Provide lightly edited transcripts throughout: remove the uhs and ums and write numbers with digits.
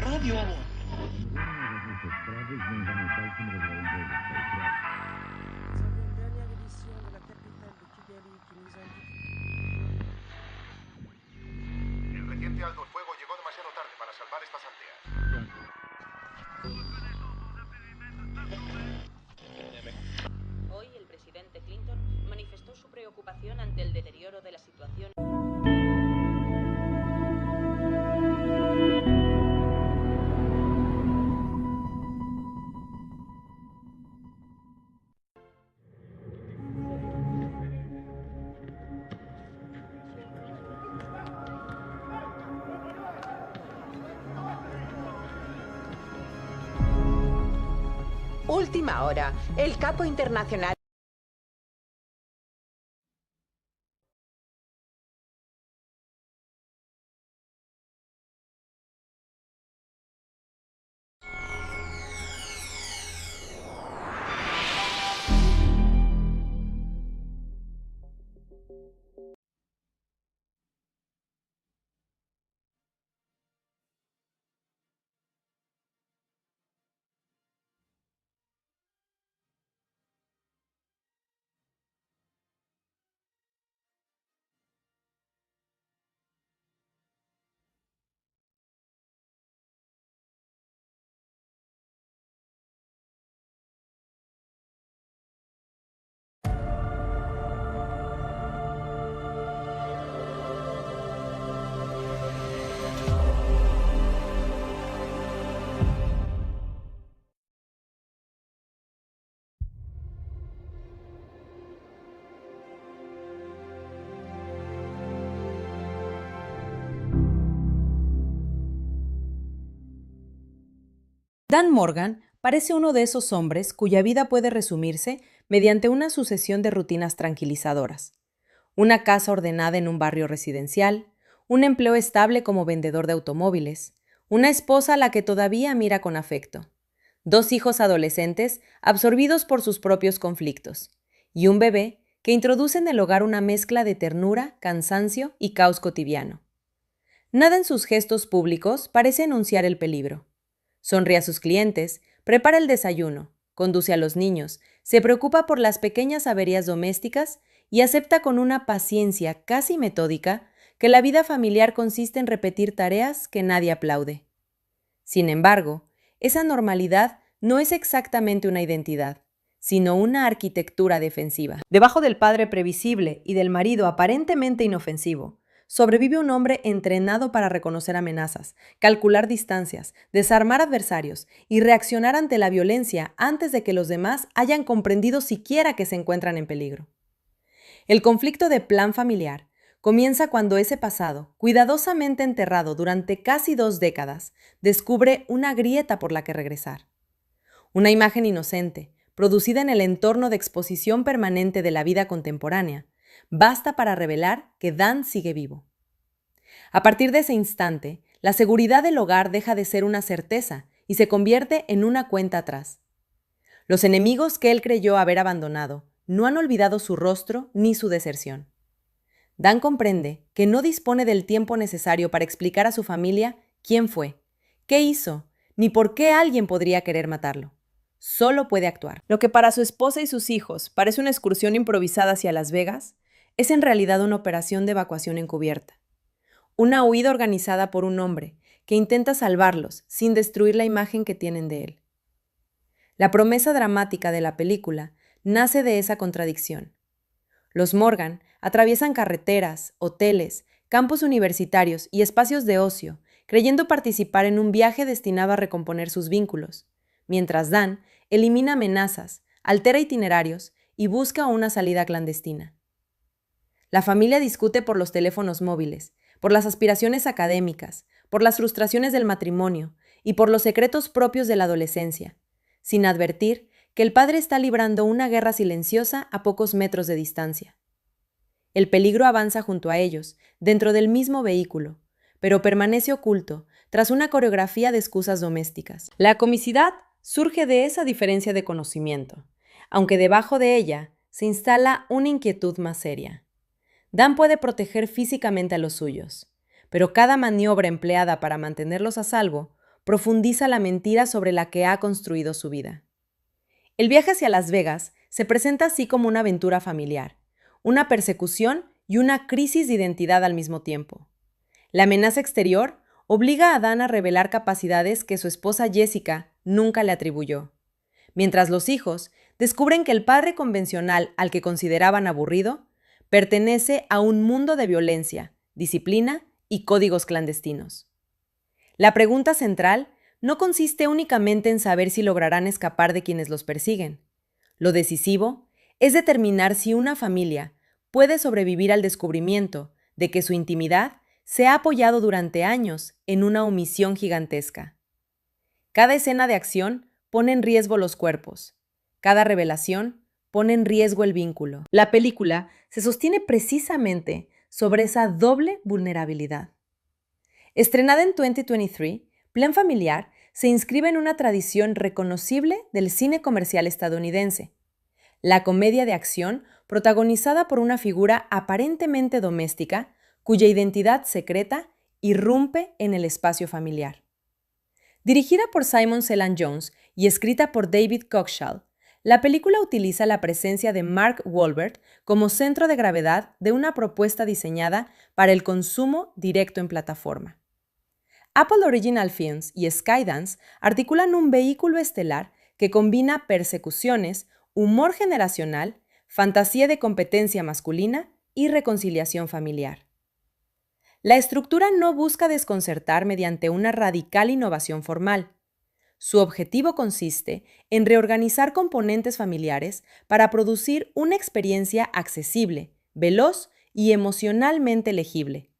Radio Amor. El reciente alto el fuego llegó demasiado tarde para salvar estas aldeas. Hoy el presidente Clinton manifestó su preocupación ante el deterioro de la situación. Última hora. El capo internacional. Dan Morgan parece uno de esos hombres cuya vida puede resumirse mediante una sucesión de rutinas tranquilizadoras. Una casa ordenada en un barrio residencial, un empleo estable como vendedor de automóviles, una esposa a la que todavía mira con afecto, 2 hijos adolescentes absorbidos por sus propios conflictos, y un bebé que introduce en el hogar una mezcla de ternura, cansancio y caos cotidiano. Nada en sus gestos públicos parece anunciar el peligro. Sonríe a sus clientes, prepara el desayuno, conduce a los niños, se preocupa por las pequeñas averías domésticas y acepta con una paciencia casi metódica que la vida familiar consiste en repetir tareas que nadie aplaude. Sin embargo, esa normalidad no es exactamente una identidad, sino una arquitectura defensiva. Debajo del padre previsible y del marido aparentemente inofensivo, sobrevive un hombre entrenado para reconocer amenazas, calcular distancias, desarmar adversarios y reaccionar ante la violencia antes de que los demás hayan comprendido siquiera que se encuentran en peligro. El conflicto de plan familiar comienza cuando ese pasado, cuidadosamente enterrado durante casi 2 décadas, descubre una grieta por la que regresar. Una imagen inocente, producida en el entorno de exposición permanente de la vida contemporánea, basta para revelar que Dan sigue vivo. A partir de ese instante, la seguridad del hogar deja de ser una certeza y se convierte en una cuenta atrás. Los enemigos que él creyó haber abandonado no han olvidado su rostro ni su deserción. Dan comprende que no dispone del tiempo necesario para explicar a su familia quién fue, qué hizo, ni por qué alguien podría querer matarlo. Solo puede actuar. Lo que para su esposa y sus hijos parece una excursión improvisada hacia Las Vegas, es en realidad una operación de evacuación encubierta. Una huida organizada por un hombre que intenta salvarlos sin destruir la imagen que tienen de él. La promesa dramática de la película nace de esa contradicción. Los Morgan atraviesan carreteras, hoteles, campus universitarios y espacios de ocio, creyendo participar en un viaje destinado a recomponer sus vínculos, mientras Dan elimina amenazas, altera itinerarios y busca una salida clandestina. La familia discute por los teléfonos móviles, por las aspiraciones académicas, por las frustraciones del matrimonio y por los secretos propios de la adolescencia, sin advertir que el padre está librando una guerra silenciosa a pocos metros de distancia. El peligro avanza junto a ellos, dentro del mismo vehículo, pero permanece oculto tras una coreografía de excusas domésticas. La comicidad surge de esa diferencia de conocimiento, aunque debajo de ella se instala una inquietud más seria. Dan puede proteger físicamente a los suyos, pero cada maniobra empleada para mantenerlos a salvo profundiza la mentira sobre la que ha construido su vida. El viaje hacia Las Vegas se presenta así como una aventura familiar, una persecución y una crisis de identidad al mismo tiempo. La amenaza exterior obliga a Dan a revelar capacidades que su esposa Jessica nunca le atribuyó, mientras los hijos descubren que el padre convencional al que consideraban aburrido pertenece a un mundo de violencia, disciplina y códigos clandestinos. La pregunta central no consiste únicamente en saber si lograrán escapar de quienes los persiguen. Lo decisivo es determinar si una familia puede sobrevivir al descubrimiento de que su intimidad se ha apoyado durante años en una omisión gigantesca. Cada escena de acción pone en riesgo los cuerpos. Cada revelación pone en riesgo el vínculo. La película se sostiene precisamente sobre esa doble vulnerabilidad. Estrenada en 2023, Plan Familiar se inscribe en una tradición reconocible del cine comercial estadounidense. La comedia de acción protagonizada por una figura aparentemente doméstica cuya identidad secreta irrumpe en el espacio familiar. Dirigida por Simon Celan Jones y escrita por David Coxshall, la película utiliza la presencia de Mark Wahlberg como centro de gravedad de una propuesta diseñada para el consumo directo en plataforma. Apple Original Films y Skydance articulan un vehículo estelar que combina persecuciones, humor generacional, fantasía de competencia masculina y reconciliación familiar. La estructura no busca desconcertar mediante una radical innovación formal. Su objetivo consiste en reorganizar componentes familiares para producir una experiencia accesible, veloz y emocionalmente legible.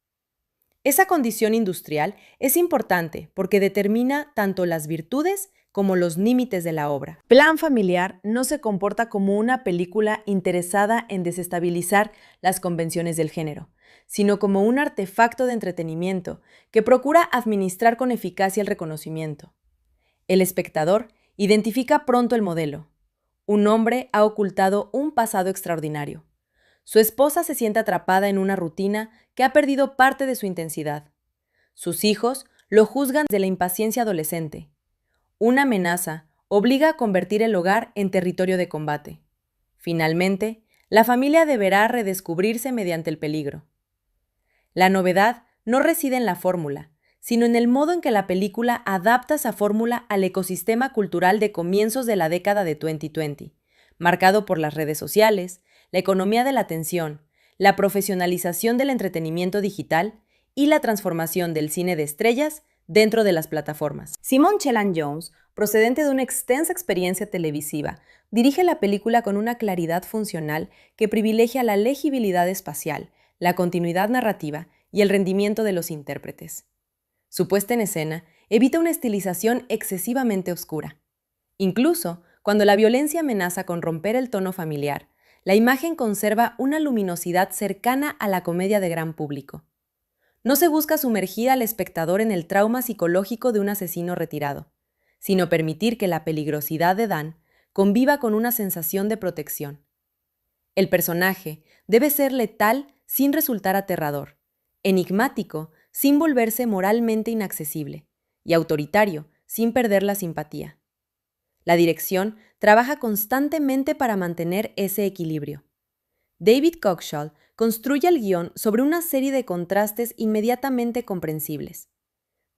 Esa condición industrial es importante porque determina tanto las virtudes como los límites de la obra. Plan Familiar no se comporta como una película interesada en desestabilizar las convenciones del género, sino como un artefacto de entretenimiento que procura administrar con eficacia el reconocimiento. El espectador identifica pronto el modelo. Un hombre ha ocultado un pasado extraordinario. Su esposa se siente atrapada en una rutina que ha perdido parte de su intensidad. Sus hijos lo juzgan de la impaciencia adolescente. Una amenaza obliga a convertir el hogar en territorio de combate. Finalmente, la familia deberá redescubrirse mediante el peligro. La novedad no reside en la fórmula, sino en el modo en que la película adapta esa fórmula al ecosistema cultural de comienzos de la década de 2020, marcado por las redes sociales, la economía de la atención, la profesionalización del entretenimiento digital y la transformación del cine de estrellas dentro de las plataformas. Simon Celan Jones, procedente de una extensa experiencia televisiva, dirige la película con una claridad funcional que privilegia la legibilidad espacial, la continuidad narrativa y el rendimiento de los intérpretes. Su puesta en escena evita una estilización excesivamente oscura. Incluso cuando la violencia amenaza con romper el tono familiar, la imagen conserva una luminosidad cercana a la comedia de gran público. No se busca sumergir al espectador en el trauma psicológico de un asesino retirado, sino permitir que la peligrosidad de Dan conviva con una sensación de protección. El personaje debe ser letal sin resultar aterrador, enigmático sin volverse moralmente inaccesible, y autoritario sin perder la simpatía. La dirección trabaja constantemente para mantener ese equilibrio. David Coxshall construye el guión sobre una serie de contrastes inmediatamente comprensibles.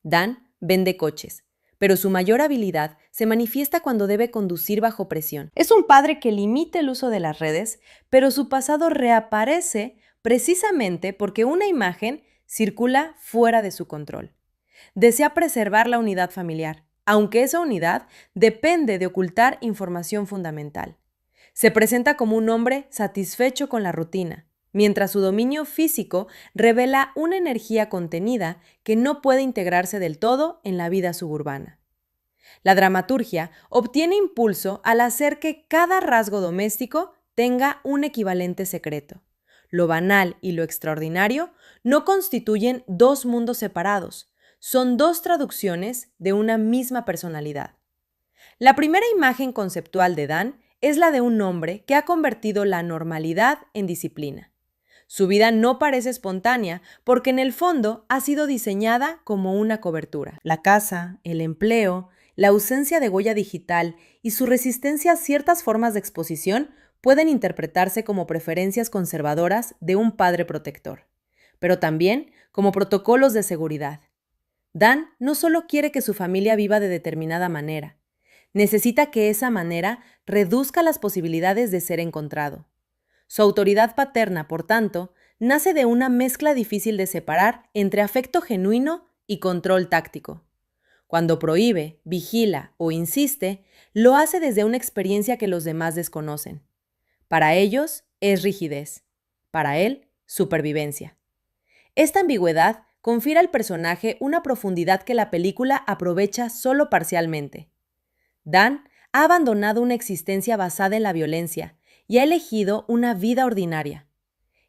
Dan vende coches, pero su mayor habilidad se manifiesta cuando debe conducir bajo presión. Es un padre que limita el uso de las redes, pero su pasado reaparece precisamente porque una imagen circula fuera de su control. Desea preservar la unidad familiar, aunque esa unidad depende de ocultar información fundamental. Se presenta como un hombre satisfecho con la rutina, mientras su dominio físico revela una energía contenida que no puede integrarse del todo en la vida suburbana. La dramaturgia obtiene impulso al hacer que cada rasgo doméstico tenga un equivalente secreto. Lo banal y lo extraordinario no constituyen dos mundos separados, son dos traducciones de una misma personalidad. La primera imagen conceptual de Dan es la de un hombre que ha convertido la normalidad en disciplina. Su vida no parece espontánea porque en el fondo ha sido diseñada como una cobertura. La casa, el empleo, la ausencia de huella digital y su resistencia a ciertas formas de exposición pueden interpretarse como preferencias conservadoras de un padre protector, pero también como protocolos de seguridad. Dan no solo quiere que su familia viva de determinada manera, necesita que esa manera reduzca las posibilidades de ser encontrado. Su autoridad paterna, por tanto, nace de una mezcla difícil de separar entre afecto genuino y control táctico. Cuando prohíbe, vigila o insiste, lo hace desde una experiencia que los demás desconocen. Para ellos es rigidez, para él, supervivencia. Esta ambigüedad confiere al personaje una profundidad que la película aprovecha solo parcialmente. Dan ha abandonado una existencia basada en la violencia y ha elegido una vida ordinaria.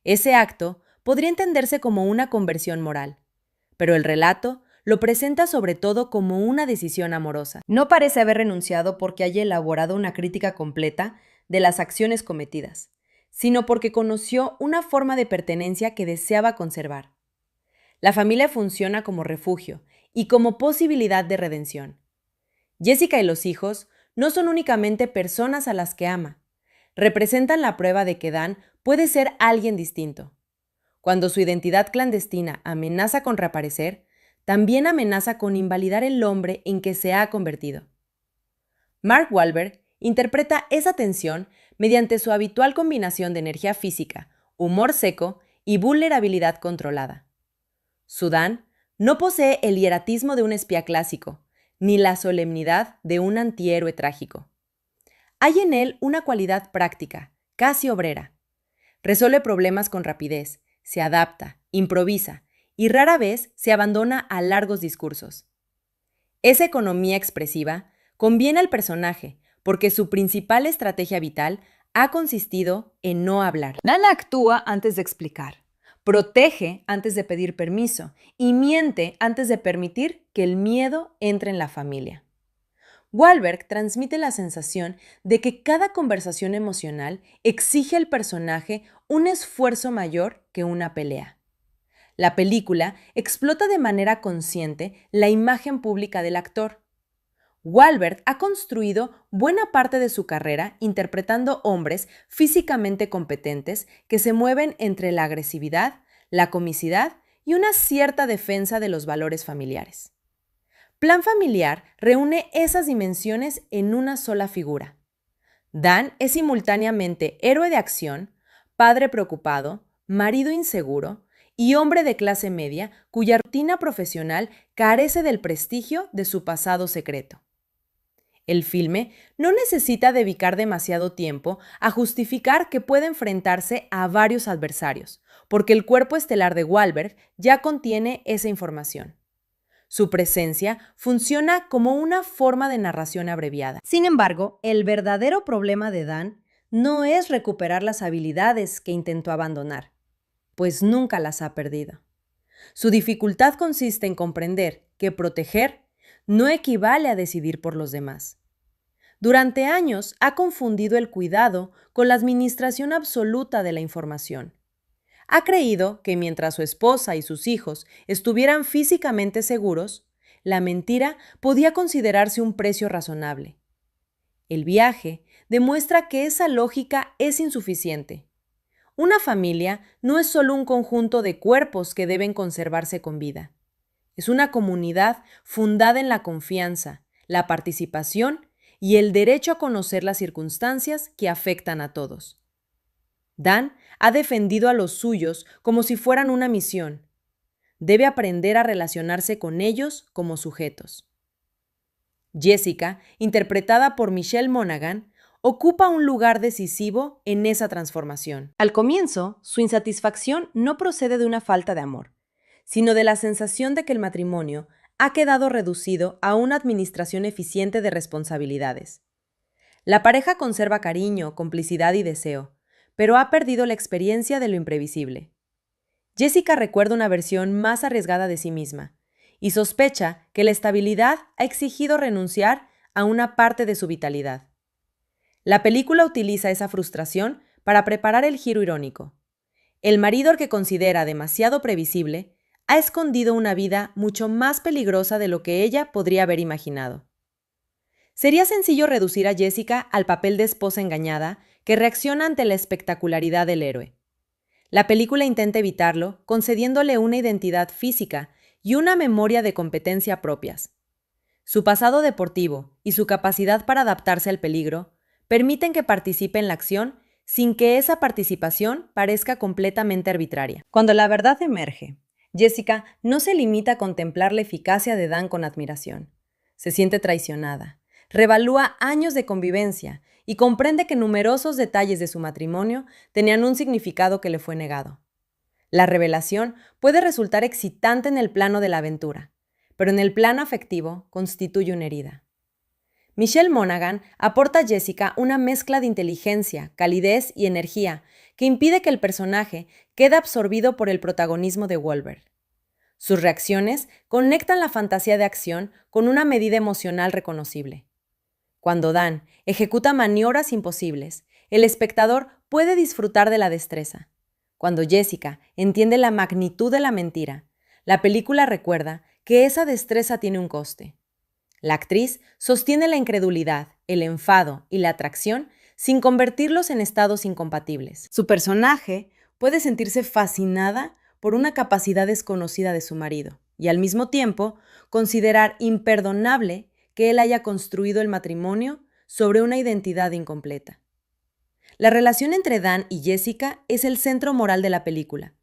Ese acto podría entenderse como una conversión moral, pero el relato lo presenta sobre todo como una decisión amorosa. No parece haber renunciado porque haya elaborado una crítica completa de las acciones cometidas, sino porque conoció una forma de pertenencia que deseaba conservar. La familia funciona como refugio y como posibilidad de redención. Jessica y los hijos no son únicamente personas a las que ama, representan la prueba de que Dan puede ser alguien distinto. Cuando su identidad clandestina amenaza con reaparecer, también amenaza con invalidar el hombre en que se ha convertido. Mark Wahlberg interpreta esa tensión mediante su habitual combinación de energía física, humor seco y vulnerabilidad controlada. Su Dan no posee el hieratismo de un espía clásico, ni la solemnidad de un antihéroe trágico. Hay en él una cualidad práctica, casi obrera. Resuelve problemas con rapidez, se adapta, improvisa y rara vez se abandona a largos discursos. Esa economía expresiva conviene al personaje porque su principal estrategia vital ha consistido en no hablar. Dan actúa antes de explicar, protege antes de pedir permiso y miente antes de permitir que el miedo entre en la familia. Wahlberg transmite la sensación de que cada conversación emocional exige al personaje un esfuerzo mayor que una pelea. La película explota de manera consciente la imagen pública del actor. Wahlberg ha construido buena parte de su carrera interpretando hombres físicamente competentes que se mueven entre la agresividad, la comicidad y una cierta defensa de los valores familiares. Plan Familiar reúne esas dimensiones en una sola figura. Dan es simultáneamente héroe de acción, padre preocupado, marido inseguro y hombre de clase media cuya rutina profesional carece del prestigio de su pasado secreto. El filme no necesita dedicar demasiado tiempo a justificar que puede enfrentarse a varios adversarios, porque el cuerpo estelar de Wahlberg ya contiene esa información. Su presencia funciona como una forma de narración abreviada. Sin embargo, el verdadero problema de Dan no es recuperar las habilidades que intentó abandonar, pues nunca las ha perdido. Su dificultad consiste en comprender que proteger no equivale a decidir por los demás. Durante años ha confundido el cuidado con la administración absoluta de la información. Ha creído que mientras su esposa y sus hijos estuvieran físicamente seguros, la mentira podía considerarse un precio razonable. El viaje demuestra que esa lógica es insuficiente. Una familia no es solo un conjunto de cuerpos que deben conservarse con vida. Es una comunidad fundada en la confianza, la participación y el derecho a conocer las circunstancias que afectan a todos. Dan ha defendido a los suyos como si fueran una misión. debe aprender a relacionarse con ellos como sujetos. Jessica, interpretada por Michelle Monaghan, ocupa un lugar decisivo en esa transformación. Al comienzo, su insatisfacción no procede de una falta de amor, sino de la sensación de que el matrimonio ha quedado reducido a una administración eficiente de responsabilidades. La pareja conserva cariño, complicidad y deseo, pero ha perdido la experiencia de lo imprevisible. Jessica recuerda una versión más arriesgada de sí misma y sospecha que la estabilidad ha exigido renunciar a una parte de su vitalidad. La película utiliza esa frustración para preparar el giro irónico. El marido que considera demasiado previsible ha escondido una vida mucho más peligrosa de lo que ella podría haber imaginado. Sería sencillo reducir a Jessica al papel de esposa engañada que reacciona ante la espectacularidad del héroe. La película intenta evitarlo, concediéndole una identidad física y una memoria de competencia propias. Su pasado deportivo y su capacidad para adaptarse al peligro permiten que participe en la acción sin que esa participación parezca completamente arbitraria. Cuando la verdad emerge, Jessica no se limita a contemplar la eficacia de Dan con admiración. Se siente traicionada, revalúa años de convivencia y comprende que numerosos detalles de su matrimonio tenían un significado que le fue negado. La revelación puede resultar excitante en el plano de la aventura, pero en el plano afectivo constituye una herida. Michelle Monaghan aporta a Jessica una mezcla de inteligencia, calidez y energía que impide que el personaje quede absorbido por el protagonismo de Wahlberg. Sus reacciones conectan la fantasía de acción con una medida emocional reconocible. Cuando Dan ejecuta maniobras imposibles, el espectador puede disfrutar de la destreza. Cuando Jessica entiende la magnitud de la mentira, la película recuerda que esa destreza tiene un coste. La actriz sostiene la incredulidad, el enfado y la atracción sin convertirlos en estados incompatibles. Su personaje puede sentirse fascinada por una capacidad desconocida de su marido y al mismo tiempo considerar imperdonable que él haya construido el matrimonio sobre una identidad incompleta. La relación entre Dan y Jessica es el centro moral de la película,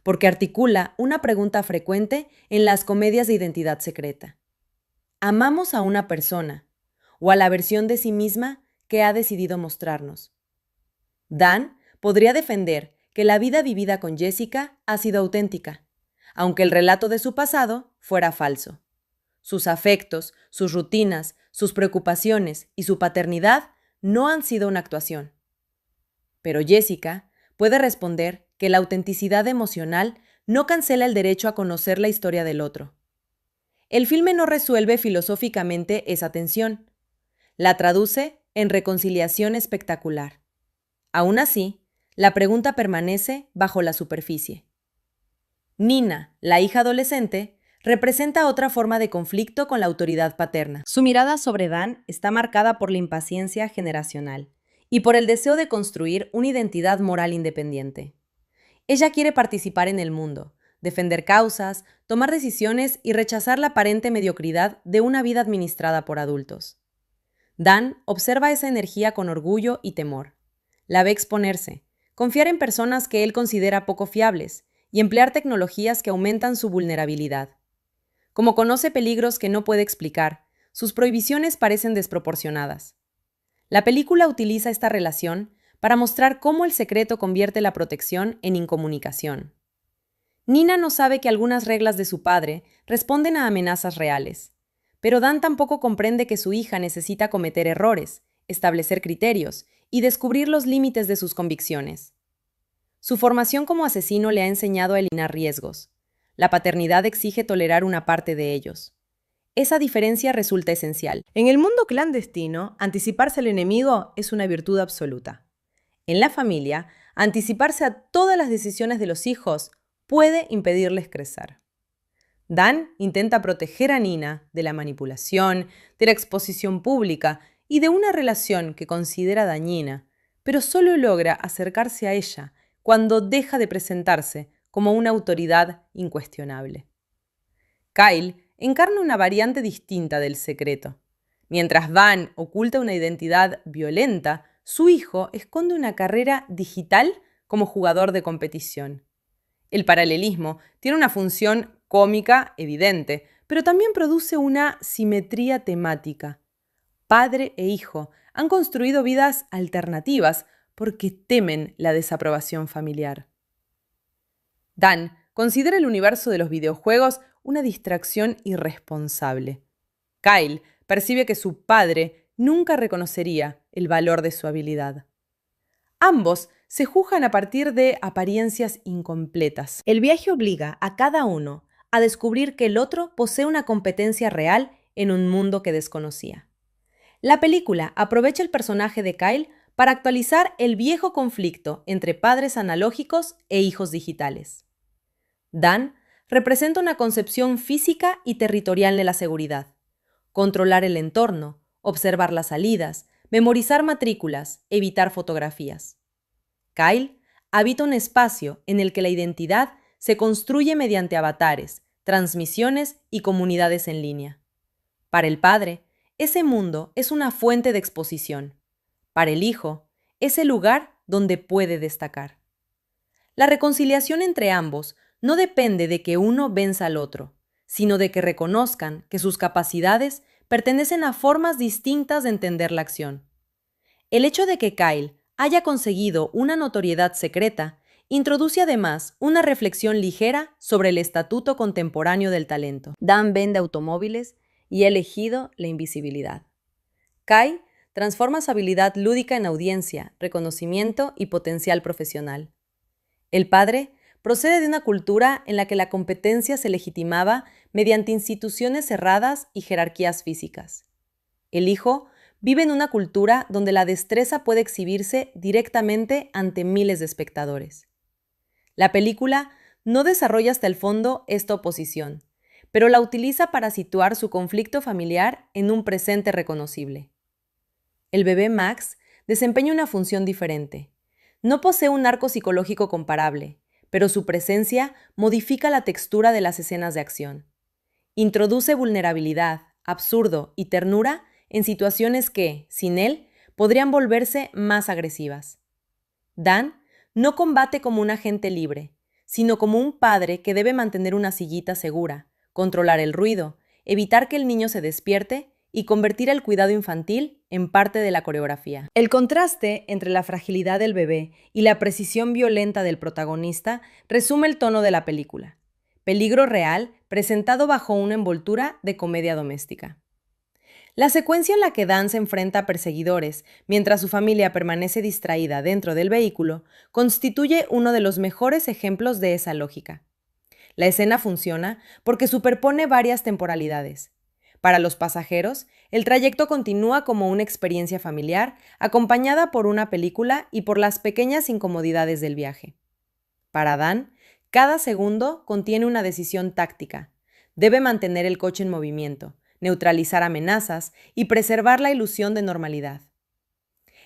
porque articula una pregunta frecuente en las comedias de identidad secreta. ¿Amamos a una persona o a la versión de sí misma que ha decidido mostrarnos? Dan podría defender que la vida vivida con Jessica ha sido auténtica, aunque el relato de su pasado fuera falso. Sus afectos, sus rutinas, sus preocupaciones y su paternidad no han sido una actuación. Pero Jessica puede responder que la autenticidad emocional no cancela el derecho a conocer la historia del otro. El filme no resuelve filosóficamente esa tensión. La traduce en reconciliación espectacular. Aún así, la pregunta permanece bajo la superficie. Nina, la hija adolescente, representa otra forma de conflicto con la autoridad paterna. Su mirada sobre Dan está marcada por la impaciencia generacional y por el deseo de construir una identidad moral independiente. Ella quiere participar en el mundo, defender causas, tomar decisiones y rechazar la aparente mediocridad de una vida administrada por adultos. Dan observa esa energía con orgullo y temor. La ve exponerse, confiar en personas que él considera poco fiables y emplear tecnologías que aumentan su vulnerabilidad. Como conoce peligros que no puede explicar, sus prohibiciones parecen desproporcionadas. La película utiliza esta relación para mostrar cómo el secreto convierte la protección en incomunicación. Nina no sabe que algunas reglas de su padre responden a amenazas reales, pero Dan tampoco comprende que su hija necesita cometer errores, establecer criterios y descubrir los límites de sus convicciones. Su formación como asesino le ha enseñado a eliminar riesgos. La paternidad exige tolerar una parte de ellos. Esa diferencia resulta esencial. En el mundo clandestino, anticiparse al enemigo es una virtud absoluta. En la familia, anticiparse a todas las decisiones de los hijos puede impedirles crecer. Dan intenta proteger a Nina de la manipulación, de la exposición pública y de una relación que considera dañina, pero solo logra acercarse a ella cuando deja de presentarse como una autoridad incuestionable. Kyle encarna una variante distinta del secreto. Mientras Van oculta una identidad violenta, su hijo esconde una carrera digital como jugador de competición. El paralelismo tiene una función cómica evidente, pero también produce una simetría temática. Padre e hijo han construido vidas alternativas porque temen la desaprobación familiar. Dan considera el universo de los videojuegos una distracción irresponsable. Kyle percibe que su padre nunca reconocería el valor de su habilidad. Ambos se juzgan a partir de apariencias incompletas. El viaje obliga a cada uno a descubrir que el otro posee una competencia real en un mundo que desconocía. La película aprovecha el personaje de Kyle para actualizar el viejo conflicto entre padres analógicos e hijos digitales. Dan representa una concepción física y territorial de la seguridad. Controlar el entorno, observar las salidas, memorizar matrículas, evitar fotografías. Kyle habita un espacio en el que la identidad se construye mediante avatares, transmisiones y comunidades en línea. Para el padre, ese mundo es una fuente de exposición. Para el hijo, es el lugar donde puede destacar. La reconciliación entre ambos no depende de que uno venza al otro, sino de que reconozcan que sus capacidades pertenecen a formas distintas de entender la acción. El hecho de que Kyle haya conseguido una notoriedad secreta introduce además una reflexión ligera sobre el estatuto contemporáneo del talento. Dan vende automóviles y ha elegido la invisibilidad. Kyle transforma su habilidad lúdica en audiencia, reconocimiento y potencial profesional. El padre procede de una cultura en la que la competencia se legitimaba mediante instituciones cerradas y jerarquías físicas. El hijo vive en una cultura donde la destreza puede exhibirse directamente ante miles de espectadores. La película no desarrolla hasta el fondo esta oposición, pero la utiliza para situar su conflicto familiar en un presente reconocible. El bebé Max desempeña una función diferente. No posee un arco psicológico comparable, pero su presencia modifica la textura de las escenas de acción. Introduce vulnerabilidad, absurdo y ternura en situaciones que, sin él, podrían volverse más agresivas. Dan no combate como un agente libre, sino como un padre que debe mantener una sillita segura, controlar el ruido, evitar que el niño se despierte y convertir el cuidado infantil en parte de la coreografía. El contraste entre la fragilidad del bebé y la precisión violenta del protagonista resume el tono de la película. Peligro real presentado bajo una envoltura de comedia doméstica. La secuencia en la que Dan se enfrenta a perseguidores mientras su familia permanece distraída dentro del vehículo constituye uno de los mejores ejemplos de esa lógica. La escena funciona porque superpone varias temporalidades. Para los pasajeros, el trayecto continúa como una experiencia familiar, acompañada por una película y por las pequeñas incomodidades del viaje. Para Dan, cada segundo contiene una decisión táctica. Debe mantener el coche en movimiento, neutralizar amenazas y preservar la ilusión de normalidad.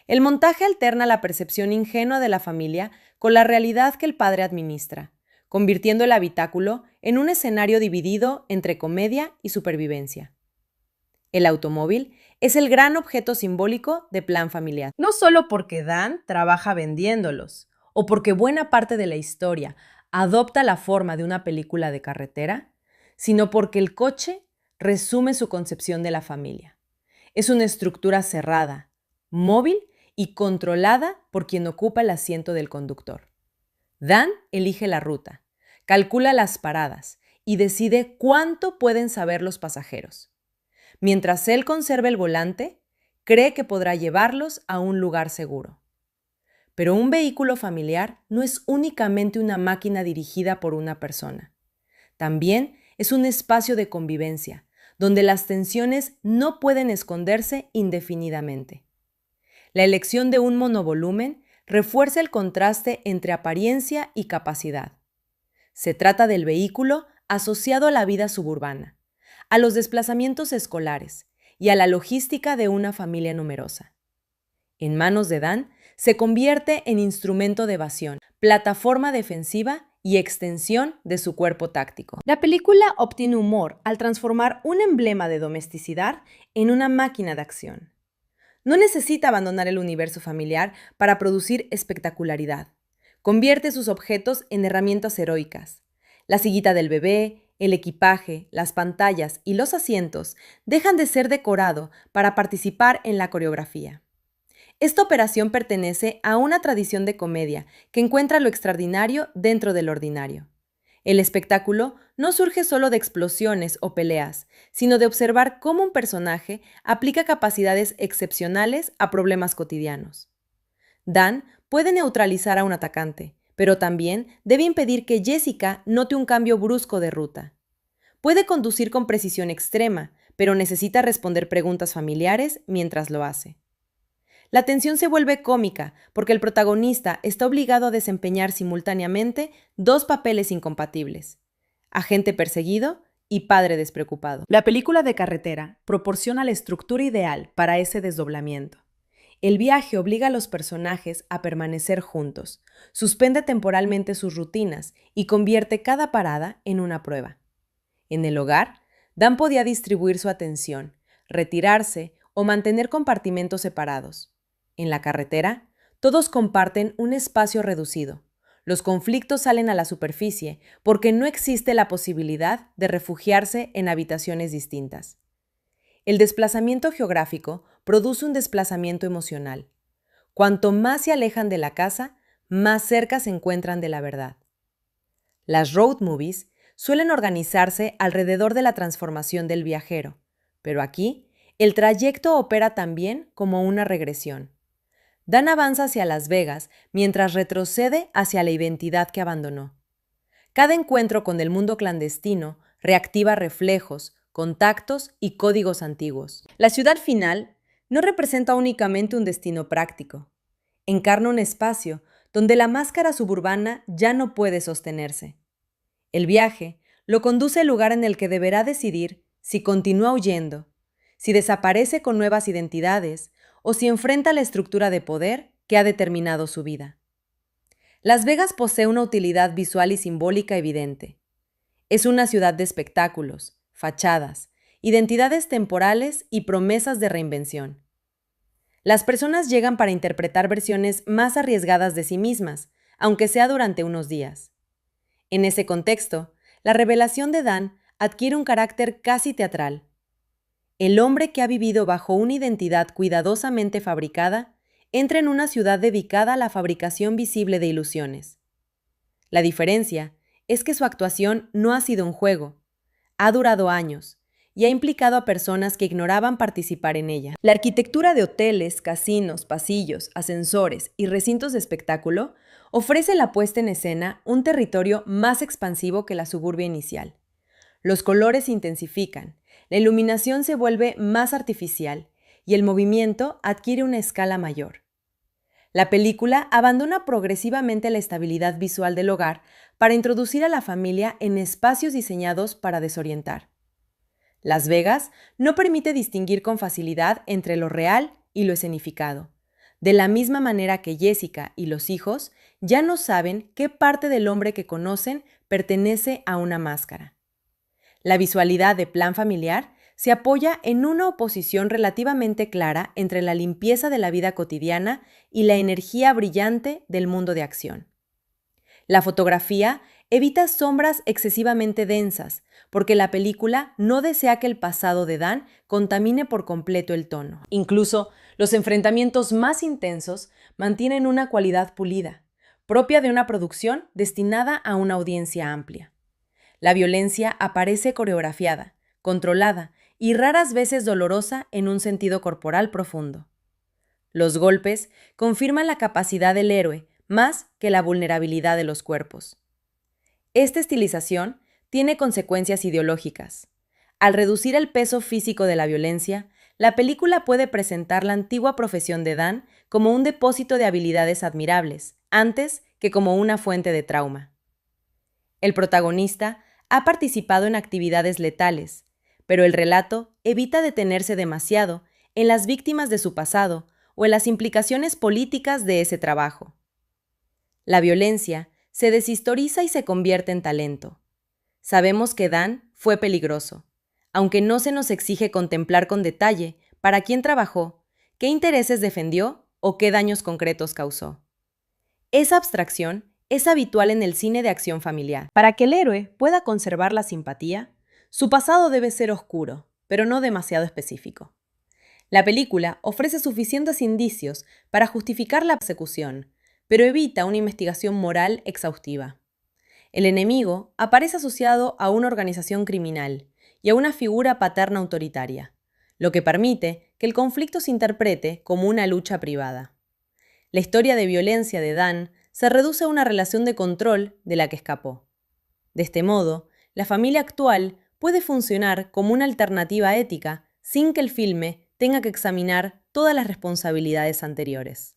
El montaje alterna la percepción ingenua de la familia con la realidad que el padre administra, convirtiendo el habitáculo en un escenario dividido entre comedia y supervivencia. El automóvil es el gran objeto simbólico de Plan Familiar. No solo porque Dan trabaja vendiéndolos, o porque buena parte de la historia adopta la forma de una película de carretera, sino porque el coche resume su concepción de la familia. Es una estructura cerrada, móvil y controlada por quien ocupa el asiento del conductor. Dan elige la ruta, calcula las paradas y decide cuánto pueden saber los pasajeros. Mientras él conserva el volante, cree que podrá llevarlos a un lugar seguro. Pero un vehículo familiar no es únicamente una máquina dirigida por una persona. También es un espacio de convivencia, donde las tensiones no pueden esconderse indefinidamente. La elección de un monovolumen refuerza el contraste entre apariencia y capacidad. Se trata del vehículo asociado a la vida suburbana, a los desplazamientos escolares y a la logística de una familia numerosa. En manos de Dan, se convierte en instrumento de evasión, plataforma defensiva y extensión de su cuerpo táctico. La película obtiene humor al transformar un emblema de domesticidad en una máquina de acción. No necesita abandonar el universo familiar para producir espectacularidad. Convierte sus objetos en herramientas heroicas. La sillita del bebé, El equipaje, las pantallas y los asientos dejan de ser decorado para participar en la coreografía. Esta operación pertenece a una tradición de comedia que encuentra lo extraordinario dentro del ordinario. El espectáculo no surge solo de explosiones o peleas, sino de observar cómo un personaje aplica capacidades excepcionales a problemas cotidianos. Dan puede neutralizar a un atacante, pero también debe impedir que Jessica note un cambio brusco de ruta. Puede conducir con precisión extrema, pero necesita responder preguntas familiares mientras lo hace. La tensión se vuelve cómica porque el protagonista está obligado a desempeñar simultáneamente dos papeles incompatibles: agente perseguido y padre despreocupado. La película de carretera proporciona la estructura ideal para ese desdoblamiento. El viaje obliga a los personajes a permanecer juntos, suspende temporalmente sus rutinas y convierte cada parada en una prueba. En el hogar, Dan podía distribuir su atención, retirarse o mantener compartimentos separados. En la carretera, todos comparten un espacio reducido. Los conflictos salen a la superficie porque no existe la posibilidad de refugiarse en habitaciones distintas. El desplazamiento geográfico produce un desplazamiento emocional. Cuanto más se alejan de la casa, más cerca se encuentran de la verdad. Las road movies suelen organizarse alrededor de la transformación del viajero, pero aquí el trayecto opera también como una regresión. Dan avanza hacia Las Vegas mientras retrocede hacia la identidad que abandonó. Cada encuentro con el mundo clandestino reactiva reflejos, contactos y códigos antiguos. La ciudad final no representa únicamente un destino práctico. Encarna un espacio donde la máscara suburbana ya no puede sostenerse. El viaje lo conduce al lugar en el que deberá decidir si continúa huyendo, si desaparece con nuevas identidades o si enfrenta la estructura de poder que ha determinado su vida. Las Vegas posee una utilidad visual y simbólica evidente. Es una ciudad de espectáculos, fachadas, identidades temporales y promesas de reinvención. Las personas llegan para interpretar versiones más arriesgadas de sí mismas, aunque sea durante unos días. En ese contexto, la revelación de Dan adquiere un carácter casi teatral. El hombre que ha vivido bajo una identidad cuidadosamente fabricada entra en una ciudad dedicada a la fabricación visible de ilusiones. La diferencia es que su actuación no ha sido un juego, ha durado años y ha implicado a personas que ignoraban participar en ella. La arquitectura de hoteles, casinos, pasillos, ascensores y recintos de espectáculo ofrece la puesta en escena un territorio más expansivo que la suburbia inicial. Los colores se intensifican, la iluminación se vuelve más artificial y el movimiento adquiere una escala mayor. La película abandona progresivamente la estabilidad visual del hogar para introducir a la familia en espacios diseñados para desorientar. Las Vegas no permite distinguir con facilidad entre lo real y lo escenificado, de la misma manera que Jessica y los hijos ya no saben qué parte del hombre que conocen pertenece a una máscara. La visualidad de Plan Familiar se apoya en una oposición relativamente clara entre la limpieza de la vida cotidiana y la energía brillante del mundo de acción. La fotografía evita sombras excesivamente densas, porque la película no desea que el pasado de Dan contamine por completo el tono. Incluso los enfrentamientos más intensos mantienen una cualidad pulida, propia de una producción destinada a una audiencia amplia. La violencia aparece coreografiada, controlada y raras veces dolorosa en un sentido corporal profundo. Los golpes confirman la capacidad del héroe más que la vulnerabilidad de los cuerpos. Esta estilización tiene consecuencias ideológicas. Al reducir el peso físico de la violencia, la película puede presentar la antigua profesión de Dan como un depósito de habilidades admirables, antes que como una fuente de trauma. El protagonista ha participado en actividades letales, pero el relato evita detenerse demasiado en las víctimas de su pasado o en las implicaciones políticas de ese trabajo. La violencia se deshistoriza y se convierte en talento. Sabemos que Dan fue peligroso, aunque no se nos exige contemplar con detalle para quién trabajó, qué intereses defendió o qué daños concretos causó. Esa abstracción es habitual en el cine de acción familiar. Para que el héroe pueda conservar la simpatía, su pasado debe ser oscuro, pero no demasiado específico. La película ofrece suficientes indicios para justificar la persecución, pero evita una investigación moral exhaustiva. El enemigo aparece asociado a una organización criminal y a una figura paterna autoritaria, lo que permite que el conflicto se interprete como una lucha privada. La historia de violencia de Dan se reduce a una relación de control de la que escapó. De este modo, la familia actual puede funcionar como una alternativa ética sin que el filme tenga que examinar todas las responsabilidades anteriores.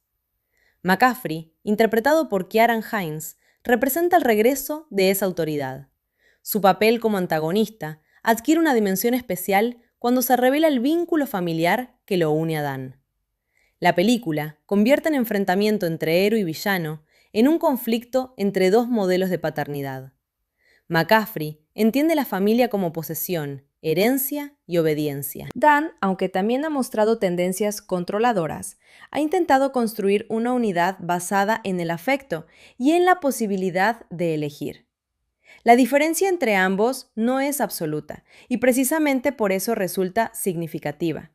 McCaffrey, interpretado por Ciarán Hinds, representa el regreso de esa autoridad. Su papel como antagonista adquiere una dimensión especial cuando se revela el vínculo familiar que lo une a Dan. La película convierte el enfrentamiento entre héroe y villano en un conflicto entre dos modelos de paternidad. McCaffrey entiende la familia como posesión, herencia y obediencia. Dan, aunque también ha mostrado tendencias controladoras, ha intentado construir una unidad basada en el afecto y en la posibilidad de elegir. La diferencia entre ambos no es absoluta y precisamente por eso resulta significativa.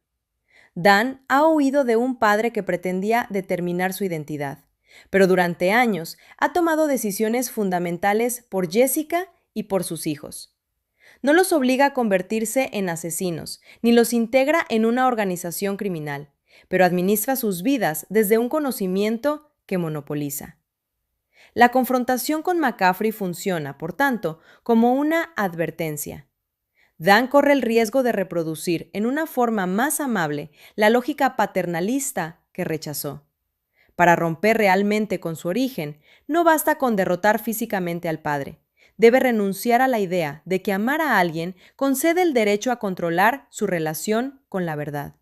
Dan ha huido de un padre que pretendía determinar su identidad, pero durante años ha tomado decisiones fundamentales por Jessica y por sus hijos. No los obliga a convertirse en asesinos, ni los integra en una organización criminal, pero administra sus vidas desde un conocimiento que monopoliza. La confrontación con McCaffrey funciona, por tanto, como una advertencia. Dan corre el riesgo de reproducir en una forma más amable la lógica paternalista que rechazó. Para romper realmente con su origen, no basta con derrotar físicamente al padre. Debe renunciar a la idea de que amar a alguien concede el derecho a controlar su relación con la verdad.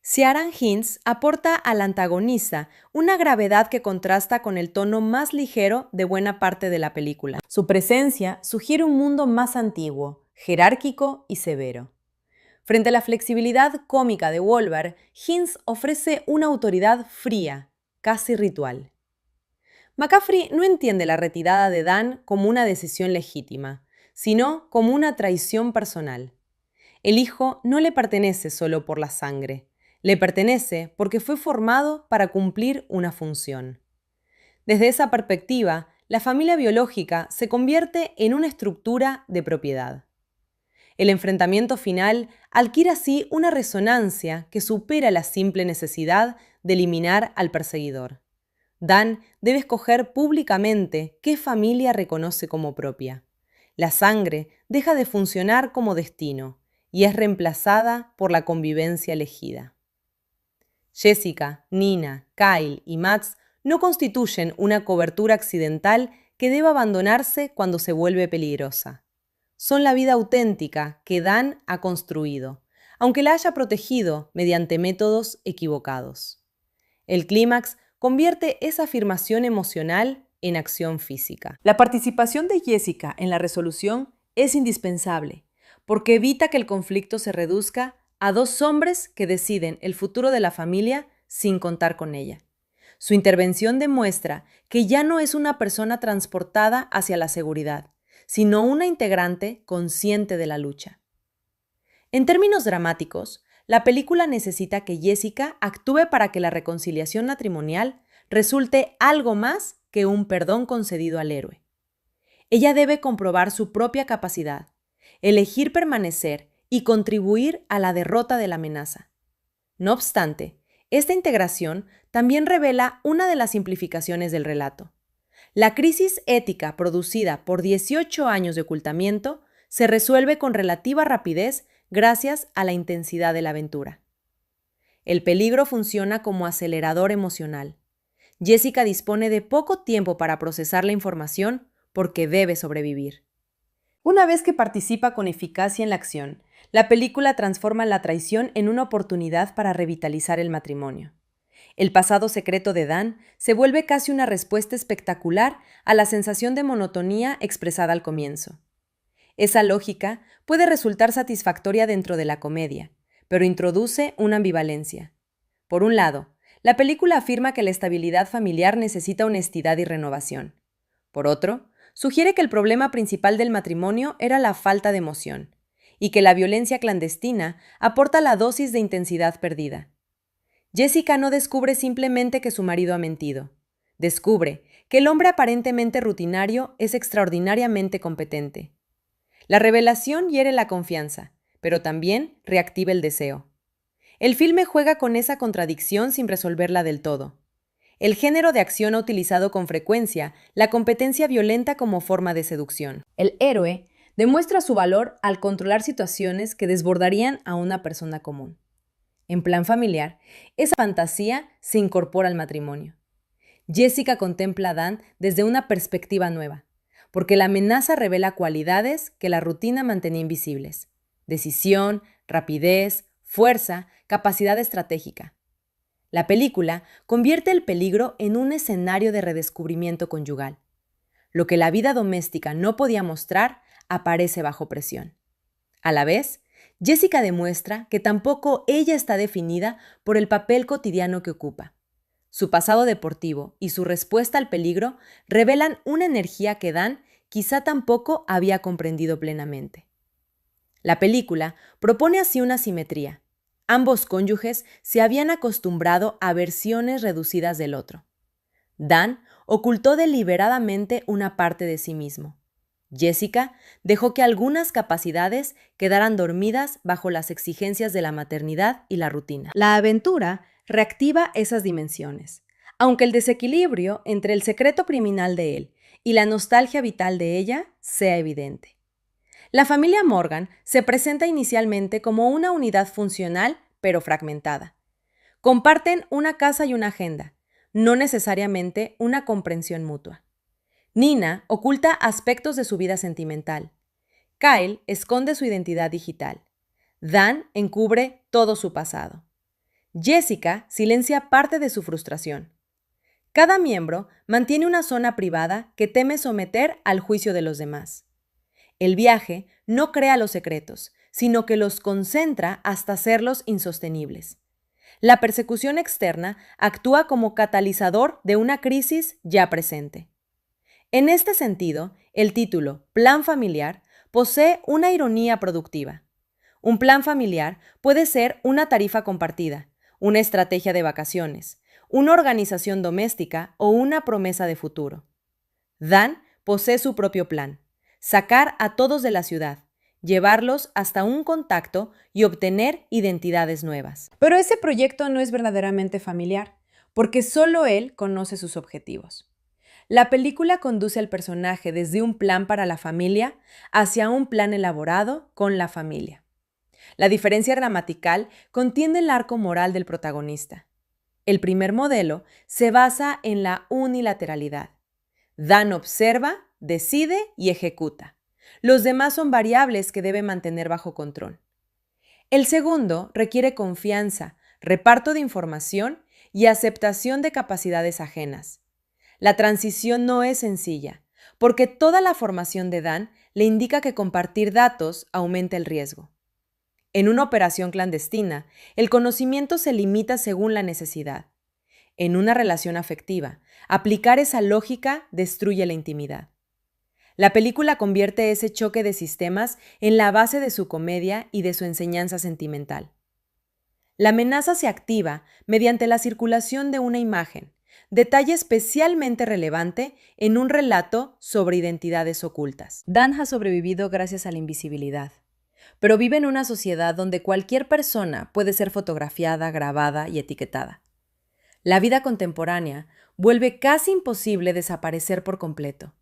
Ciarán Hinds aporta al antagonista una gravedad que contrasta con el tono más ligero de buena parte de la película. Su presencia sugiere un mundo más antiguo, jerárquico y severo. Frente a la flexibilidad cómica de Wahlberg, Hinds ofrece una autoridad fría, casi ritual. McCaffrey no entiende la retirada de Dan como una decisión legítima, sino como una traición personal. El hijo no le pertenece solo por la sangre, le pertenece porque fue formado para cumplir una función. Desde esa perspectiva, la familia biológica se convierte en una estructura de propiedad. El enfrentamiento final adquiere así una resonancia que supera la simple necesidad de eliminar al perseguidor. Dan debe escoger públicamente qué familia reconoce como propia. La sangre deja de funcionar como destino y es reemplazada por la convivencia elegida. Jessica, Nina, Kyle y Max no constituyen una cobertura accidental que deba abandonarse cuando se vuelve peligrosa. Son la vida auténtica que Dan ha construido, aunque la haya protegido mediante métodos equivocados. El clímax convierte esa afirmación emocional en acción física. La participación de Jessica en la resolución es indispensable, porque evita que el conflicto se reduzca a dos hombres que deciden el futuro de la familia sin contar con ella. Su intervención demuestra que ya no es una persona transportada hacia la seguridad, sino una integrante consciente de la lucha. En términos dramáticos, la película necesita que Jessica actúe para que la reconciliación matrimonial resulte algo más que un perdón concedido al héroe. Ella debe comprobar su propia capacidad, elegir permanecer y contribuir a la derrota de la amenaza. No obstante, esta integración también revela una de las simplificaciones del relato. La crisis ética producida por 18 años de ocultamiento se resuelve con relativa rapidez gracias a la intensidad de la aventura. El peligro funciona como acelerador emocional. Jessica dispone de poco tiempo para procesar la información porque debe sobrevivir. Una vez que participa con eficacia en la acción, la película transforma la traición en una oportunidad para revitalizar el matrimonio. El pasado secreto de Dan se vuelve casi una respuesta espectacular a la sensación de monotonía expresada al comienzo. Esa lógica puede resultar satisfactoria dentro de la comedia, pero introduce una ambivalencia. Por un lado, la película afirma que la estabilidad familiar necesita honestidad y renovación. Por otro, sugiere que el problema principal del matrimonio era la falta de emoción, y que la violencia clandestina aporta la dosis de intensidad perdida. Jessica no descubre simplemente que su marido ha mentido. Descubre que el hombre aparentemente rutinario es extraordinariamente competente. La revelación hiere la confianza, pero también reactiva el deseo. El filme juega con esa contradicción sin resolverla del todo. El género de acción ha utilizado con frecuencia la competencia violenta como forma de seducción. El héroe demuestra su valor al controlar situaciones que desbordarían a una persona común. En plan familiar, esa fantasía se incorpora al matrimonio. Jessica contempla a Dan desde una perspectiva nueva, porque la amenaza revela cualidades que la rutina mantenía invisibles: decisión, rapidez, fuerza, capacidad estratégica. La película convierte el peligro en un escenario de redescubrimiento conyugal. Lo que la vida doméstica no podía mostrar aparece bajo presión. A la vez, Jessica demuestra que tampoco ella está definida por el papel cotidiano que ocupa. Su pasado deportivo y su respuesta al peligro revelan una energía que Dan quizá tampoco había comprendido plenamente. La película propone así una simetría. Ambos cónyuges se habían acostumbrado a versiones reducidas del otro. Dan ocultó deliberadamente una parte de sí mismo. Jessica dejó que algunas capacidades quedaran dormidas bajo las exigencias de la maternidad y la rutina. La aventura reactiva esas dimensiones, aunque el desequilibrio entre el secreto criminal de él y la nostalgia vital de ella sea evidente. La familia Morgan se presenta inicialmente como una unidad funcional, pero fragmentada. Comparten una casa y una agenda, no necesariamente una comprensión mutua. Nina oculta aspectos de su vida sentimental. Kyle esconde su identidad digital. Dan encubre todo su pasado. Jessica silencia parte de su frustración. Cada miembro mantiene una zona privada que teme someter al juicio de los demás. El viaje no crea los secretos, sino que los concentra hasta hacerlos insostenibles. La persecución externa actúa como catalizador de una crisis ya presente. En este sentido, el título Plan familiar posee una ironía productiva. Un plan familiar puede ser una tarifa compartida, una estrategia de vacaciones, una organización doméstica o una promesa de futuro. Dan posee su propio plan: sacar a todos de la ciudad, llevarlos hasta un contacto y obtener identidades nuevas. Pero ese proyecto no es verdaderamente familiar, porque solo él conoce sus objetivos. La película conduce al personaje desde un plan para la familia hacia un plan elaborado con la familia. La diferencia gramatical contiene el arco moral del protagonista. El primer modelo se basa en la unilateralidad. Dan observa, decide y ejecuta. Los demás son variables que debe mantener bajo control. El segundo requiere confianza, reparto de información y aceptación de capacidades ajenas. La transición no es sencilla, porque toda la formación de Dan le indica que compartir datos aumenta el riesgo. En una operación clandestina, el conocimiento se limita según la necesidad. En una relación afectiva, aplicar esa lógica destruye la intimidad. La película convierte ese choque de sistemas en la base de su comedia y de su enseñanza sentimental. La amenaza se activa mediante la circulación de una imagen, detalle especialmente relevante en un relato sobre identidades ocultas. Dan ha sobrevivido gracias a la invisibilidad, pero vive en una sociedad donde cualquier persona puede ser fotografiada, grabada y etiquetada. La vida contemporánea vuelve casi imposible desaparecer por completo.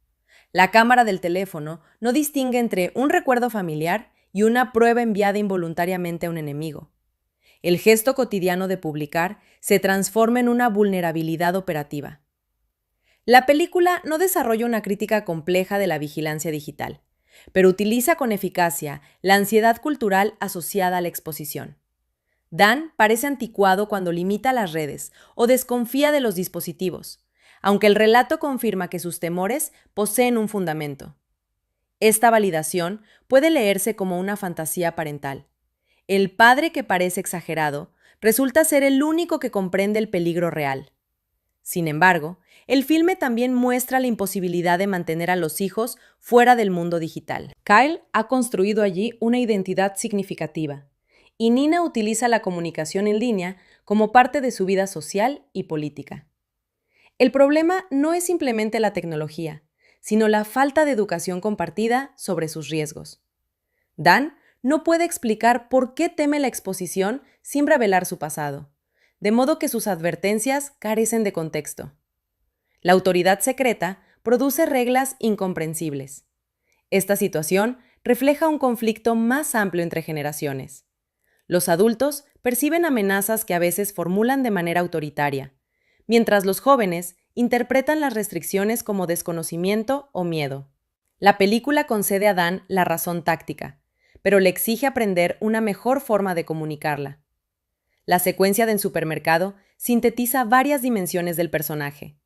La cámara del teléfono no distingue entre un recuerdo familiar y una prueba enviada involuntariamente a un enemigo. El gesto cotidiano de publicar se transforma en una vulnerabilidad operativa. La película no desarrolla una crítica compleja de la vigilancia digital, pero utiliza con eficacia la ansiedad cultural asociada a la exposición. Dan parece anticuado cuando limita las redes o desconfía de los dispositivos, aunque el relato confirma que sus temores poseen un fundamento. Esta validación puede leerse como una fantasía parental. El padre que parece exagerado resulta ser el único que comprende el peligro real. Sin embargo, el filme también muestra la imposibilidad de mantener a los hijos fuera del mundo digital. Kyle ha construido allí una identidad significativa, y Nina utiliza la comunicación en línea como parte de su vida social y política. El problema no es simplemente la tecnología, sino la falta de educación compartida sobre sus riesgos. Dan no puede explicar por qué teme la exposición sin revelar su pasado, de modo que sus advertencias carecen de contexto. La autoridad secreta produce reglas incomprensibles. Esta situación refleja un conflicto más amplio entre generaciones. Los adultos perciben amenazas que a veces formulan de manera autoritaria, mientras los jóvenes interpretan las restricciones como desconocimiento o miedo. La película concede a Dan la razón táctica, pero le exige aprender una mejor forma de comunicarla. La secuencia del supermercado sintetiza varias dimensiones del personaje.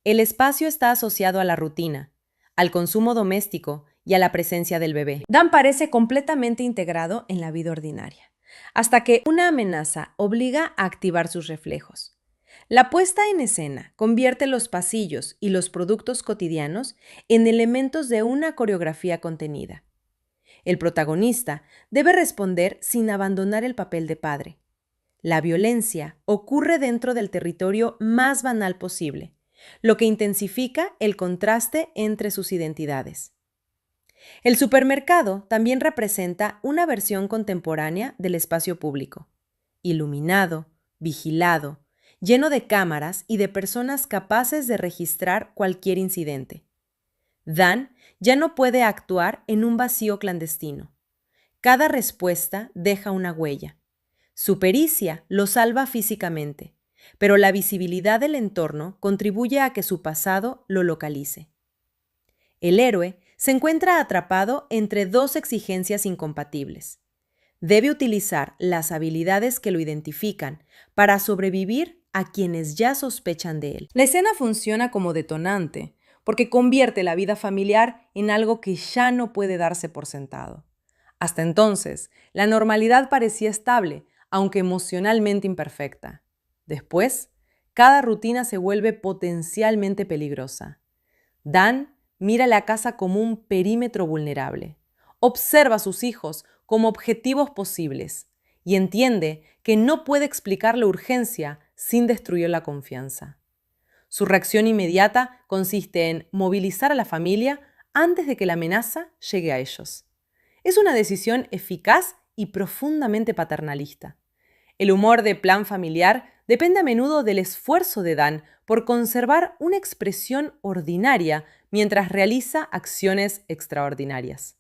El espacio está asociado a la rutina, al consumo doméstico y a la presencia del bebé. Dan parece completamente integrado en la vida ordinaria, hasta que una amenaza obliga a activar sus reflejos. La puesta en escena convierte los pasillos y los productos cotidianos en elementos de una coreografía contenida. El protagonista debe responder sin abandonar el papel de padre. La violencia ocurre dentro del territorio más banal posible, lo que intensifica el contraste entre sus identidades. El supermercado también representa una versión contemporánea del espacio público, iluminado, vigilado, lleno de cámaras y de personas capaces de registrar cualquier incidente. Dan ya no puede actuar en un vacío clandestino. Cada respuesta deja una huella. Su pericia lo salva físicamente, pero la visibilidad del entorno contribuye a que su pasado lo localice. El héroe se encuentra atrapado entre dos exigencias incompatibles. Debe utilizar las habilidades que lo identifican para sobrevivir a quienes ya sospechan de él. La escena funciona como detonante, porque convierte la vida familiar en algo que ya no puede darse por sentado. Hasta entonces, la normalidad parecía estable, aunque emocionalmente imperfecta. Después, cada rutina se vuelve potencialmente peligrosa. Dan mira la casa como un perímetro vulnerable. Observa a sus hijos como objetivos posibles y entiende que no puede explicar la urgencia sin destruir la confianza. Su reacción inmediata consiste en movilizar a la familia antes de que la amenaza llegue a ellos. Es una decisión eficaz y profundamente paternalista. El humor de Plan Familiar depende a menudo del esfuerzo de Dan por conservar una expresión ordinaria mientras realiza acciones extraordinarias.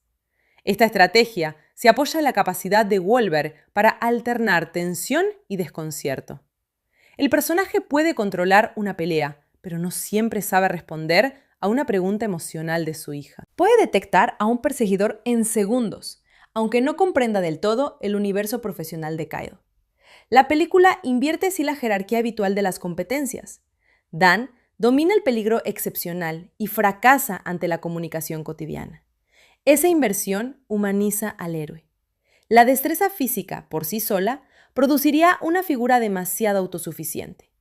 Esta estrategia se apoya en la capacidad de Wahlberg para alternar tensión y desconcierto. El personaje puede controlar una pelea, pero no siempre sabe responder a una pregunta emocional de su hija. Puede detectar a un perseguidor en segundos, aunque no comprenda del todo el universo profesional de Kyle. La película invierte así la jerarquía habitual de las competencias. Dan domina el peligro excepcional y fracasa ante la comunicación cotidiana. Esa inversión humaniza al héroe. La destreza física, por sí sola, produciría una figura demasiado autosuficiente.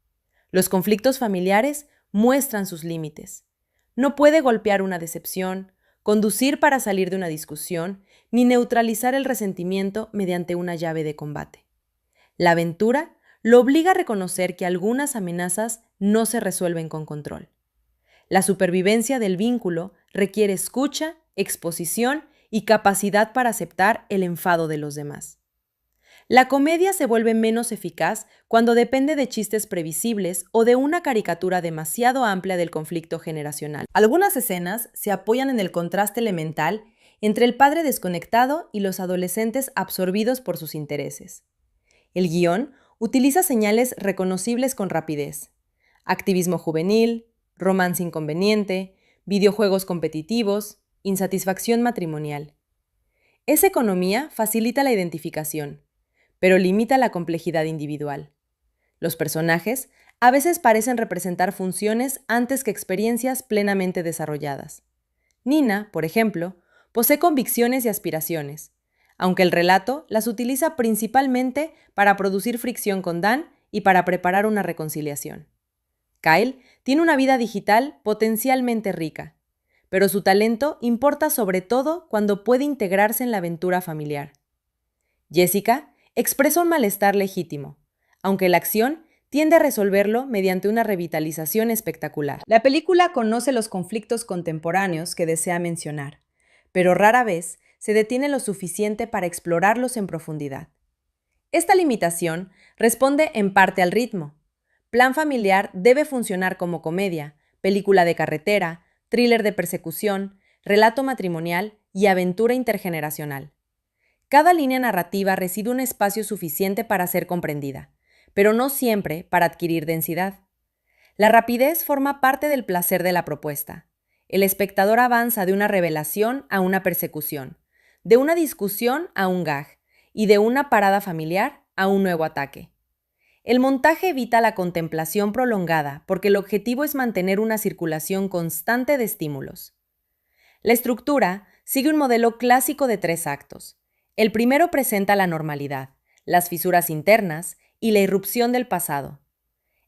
Los conflictos familiares muestran sus límites. No puede golpear una decepción, conducir para salir de una discusión, ni neutralizar el resentimiento mediante una llave de combate. La aventura lo obliga a reconocer que algunas amenazas no se resuelven con control. La supervivencia del vínculo requiere escucha, exposición y capacidad para aceptar el enfado de los demás. La comedia se vuelve menos eficaz cuando depende de chistes previsibles o de una caricatura demasiado amplia del conflicto generacional. Algunas escenas se apoyan en el contraste elemental entre el padre desconectado y los adolescentes absorbidos por sus intereses. El guión utiliza señales reconocibles con rapidez: activismo juvenil, romance inconveniente, videojuegos competitivos, insatisfacción matrimonial. Esa economía facilita la identificación, pero limita la complejidad individual. Los personajes a veces parecen representar funciones antes que experiencias plenamente desarrolladas. Nina, por ejemplo, posee convicciones y aspiraciones, aunque el relato las utiliza principalmente para producir fricción con Dan y para preparar una reconciliación. Kyle tiene una vida digital potencialmente rica, pero su talento importa sobre todo cuando puede integrarse en la aventura familiar. Jessica expresa un malestar legítimo, aunque la acción tiende a resolverlo mediante una revitalización espectacular. La película conoce los conflictos contemporáneos que desea mencionar, pero rara vez se detiene lo suficiente para explorarlos en profundidad. Esta limitación responde en parte al ritmo. Plan Familiar debe funcionar como comedia, película de carretera, thriller de persecución, relato matrimonial y aventura intergeneracional. Cada línea narrativa recibe un espacio suficiente para ser comprendida, pero no siempre para adquirir densidad. La rapidez forma parte del placer de la propuesta. El espectador avanza de una revelación a una persecución, de una discusión a un gag y de una parada familiar a un nuevo ataque. El montaje evita la contemplación prolongada porque el objetivo es mantener una circulación constante de estímulos. La estructura sigue un modelo clásico de 3 actos. El primero presenta la normalidad, las fisuras internas y la irrupción del pasado.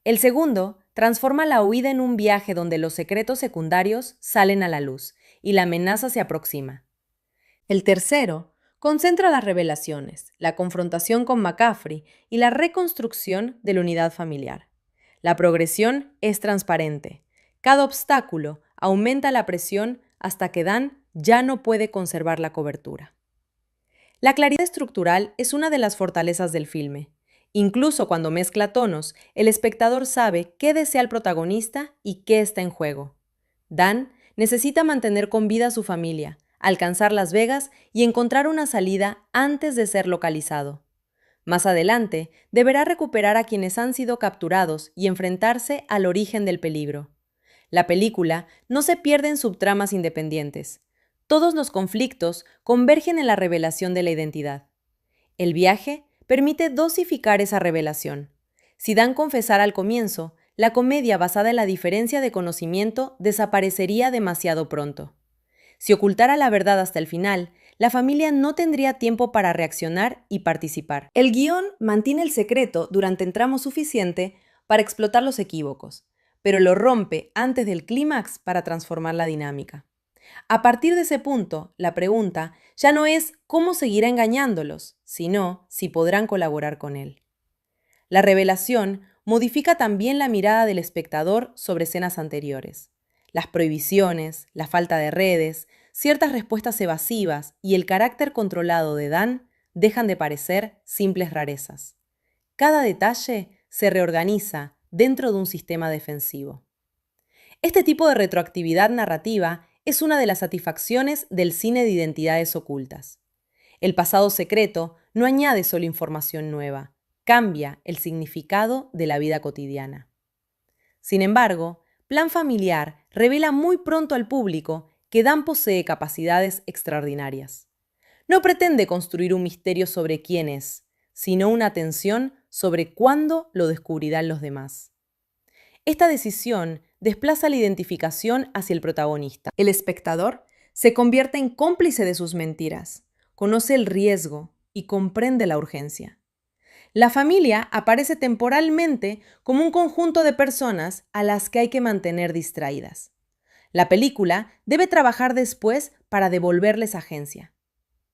El segundo transforma la huida en un viaje donde los secretos secundarios salen a la luz y la amenaza se aproxima. El tercero concentra las revelaciones, la confrontación con McCaffrey y la reconstrucción de la unidad familiar. La progresión es transparente. Cada obstáculo aumenta la presión hasta que Dan ya no puede conservar la cobertura. La claridad estructural es una de las fortalezas del filme. Incluso cuando mezcla tonos, el espectador sabe qué desea el protagonista y qué está en juego. Dan necesita mantener con vida a su familia, alcanzar Las Vegas y encontrar una salida antes de ser localizado. Más adelante, deberá recuperar a quienes han sido capturados y enfrentarse al origen del peligro. La película no se pierde en subtramas independientes. Todos los conflictos convergen en la revelación de la identidad. El viaje permite dosificar esa revelación. Si Dan confesara al comienzo, la comedia basada en la diferencia de conocimiento desaparecería demasiado pronto. Si ocultara la verdad hasta el final, la familia no tendría tiempo para reaccionar y participar. El guión mantiene el secreto durante el tramo suficiente para explotar los equívocos, pero lo rompe antes del clímax para transformar la dinámica. A partir de ese punto, la pregunta ya no es cómo seguirá engañándolos, sino si podrán colaborar con él. La revelación modifica también la mirada del espectador sobre escenas anteriores. Las prohibiciones, la falta de redes, ciertas respuestas evasivas y el carácter controlado de Dan dejan de parecer simples rarezas. Cada detalle se reorganiza dentro de un sistema defensivo. Este tipo de retroactividad narrativa es una de las satisfacciones del cine de identidades ocultas. El pasado secreto no añade solo información nueva, cambia el significado de la vida cotidiana. Sin embargo, Plan Familiar revela muy pronto al público que Dan posee capacidades extraordinarias. No pretende construir un misterio sobre quién es, sino una tensión sobre cuándo lo descubrirán los demás. Esta decisión desplaza la identificación hacia el protagonista. El espectador se convierte en cómplice de sus mentiras, conoce el riesgo y comprende la urgencia. La familia aparece temporalmente como un conjunto de personas a las que hay que mantener distraídas. La película debe trabajar después para devolverles agencia.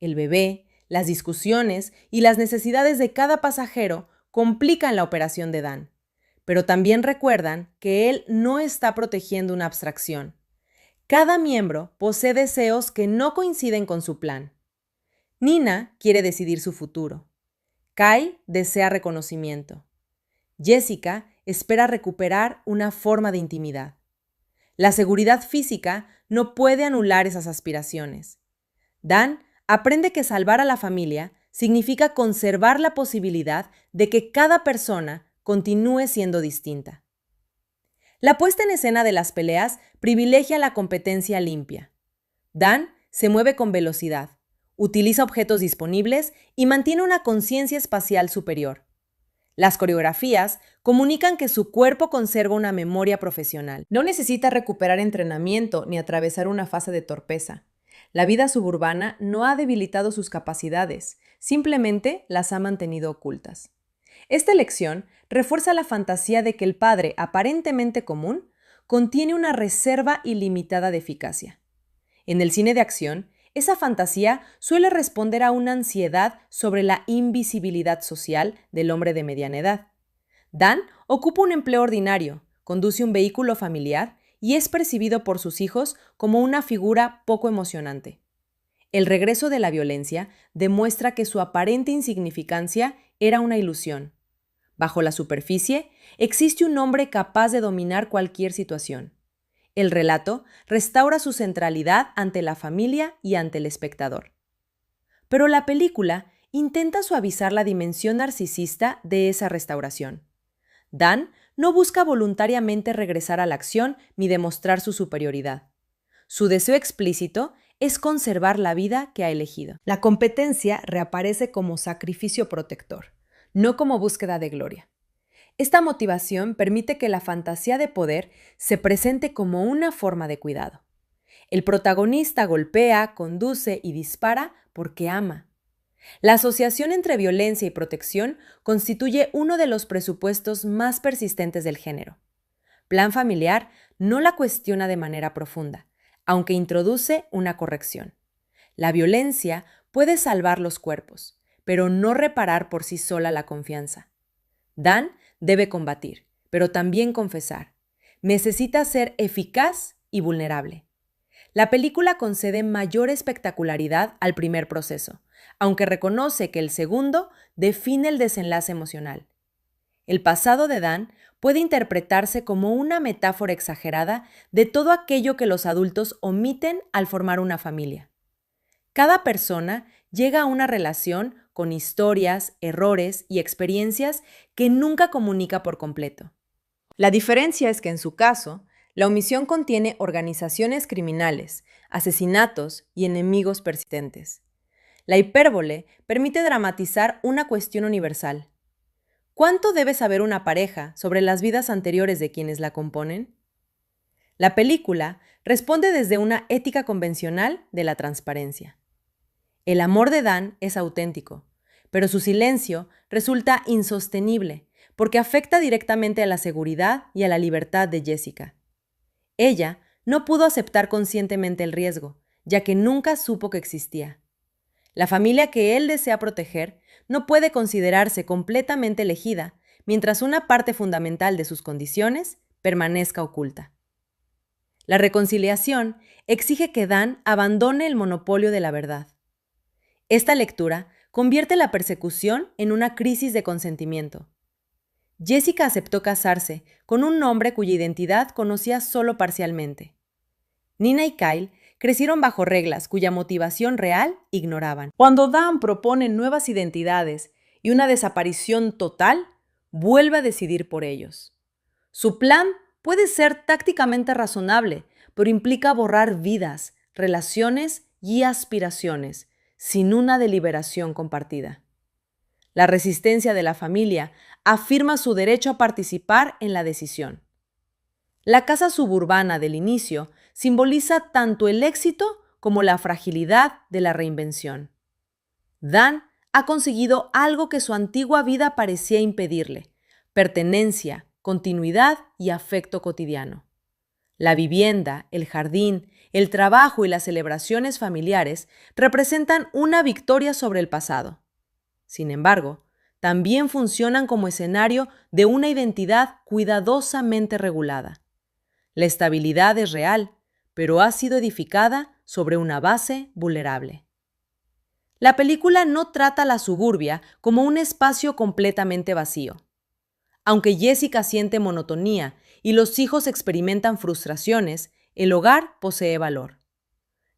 El bebé, las discusiones y las necesidades de cada pasajero complican la operación de Dan, pero también recuerdan que él no está protegiendo una abstracción. Cada miembro posee deseos que no coinciden con su plan. Nina quiere decidir su futuro. Kyle desea reconocimiento. Jessica espera recuperar una forma de intimidad. La seguridad física no puede anular esas aspiraciones. Dan aprende que salvar a la familia significa conservar la posibilidad de que cada persona continúe siendo distinta. La puesta en escena de las peleas privilegia la competencia limpia. Dan se mueve con velocidad, utiliza objetos disponibles y mantiene una conciencia espacial superior. Las coreografías comunican que su cuerpo conserva una memoria profesional. No necesita recuperar entrenamiento ni atravesar una fase de torpeza. La vida suburbana no ha debilitado sus capacidades, simplemente las ha mantenido ocultas. Esta elección refuerza la fantasía de que el padre aparentemente común contiene una reserva ilimitada de eficacia. En el cine de acción, esa fantasía suele responder a una ansiedad sobre la invisibilidad social del hombre de mediana edad. Dan ocupa un empleo ordinario, conduce un vehículo familiar y es percibido por sus hijos como una figura poco emocionante. El regreso de la violencia demuestra que su aparente insignificancia era una ilusión. Bajo la superficie, existe un hombre capaz de dominar cualquier situación. El relato restaura su centralidad ante la familia y ante el espectador. Pero la película intenta suavizar la dimensión narcisista de esa restauración. Dan no busca voluntariamente regresar a la acción ni demostrar su superioridad. Su deseo explícito es conservar la vida que ha elegido. La competencia reaparece como sacrificio protector, no como búsqueda de gloria. Esta motivación permite que la fantasía de poder se presente como una forma de cuidado. El protagonista golpea, conduce y dispara porque ama. La asociación entre violencia y protección constituye uno de los presupuestos más persistentes del género. Plan Familiar no la cuestiona de manera profunda, aunque introduce una corrección. La violencia puede salvar los cuerpos, pero no reparar por sí sola la confianza. Dan debe combatir, pero también confesar. Necesita ser eficaz y vulnerable. La película concede mayor espectacularidad al primer proceso, aunque reconoce que el segundo define el desenlace emocional. El pasado de Dan puede interpretarse como una metáfora exagerada de todo aquello que los adultos omiten al formar una familia. Cada persona llega a una relación con historias, errores y experiencias que nunca comunica por completo. La diferencia es que en su caso, la omisión contiene organizaciones criminales, asesinatos y enemigos persistentes. La hipérbole permite dramatizar una cuestión universal. ¿Cuánto debe saber una pareja sobre las vidas anteriores de quienes la componen? La película responde desde una ética convencional de la transparencia. El amor de Dan es auténtico, pero su silencio resulta insostenible porque afecta directamente a la seguridad y a la libertad de Jessica. Ella no pudo aceptar conscientemente el riesgo, ya que nunca supo que existía. La familia que él desea proteger no puede considerarse completamente elegida mientras una parte fundamental de sus condiciones permanezca oculta. La reconciliación exige que Dan abandone el monopolio de la verdad. Esta lectura convierte la persecución en una crisis de consentimiento. Jessica aceptó casarse con un hombre cuya identidad conocía solo parcialmente. Nina y Kyle crecieron bajo reglas cuya motivación real ignoraban. Cuando Dan propone nuevas identidades y una desaparición total, vuelve a decidir por ellos. Su plan puede ser tácticamente razonable, pero implica borrar vidas, relaciones y aspiraciones, sin una deliberación compartida. La resistencia de la familia afirma su derecho a participar en la decisión. La casa suburbana del inicio simboliza tanto el éxito como la fragilidad de la reinvención. Dan ha conseguido algo que su antigua vida parecía impedirle: pertenencia, continuidad y afecto cotidiano. La vivienda, el jardín, el trabajo y las celebraciones familiares representan una victoria sobre el pasado. Sin embargo, también funcionan como escenario de una identidad cuidadosamente regulada. La estabilidad es real, pero ha sido edificada sobre una base vulnerable. La película no trata la suburbia como un espacio completamente vacío. Aunque Jessica siente monotonía y los hijos experimentan frustraciones, el hogar posee valor.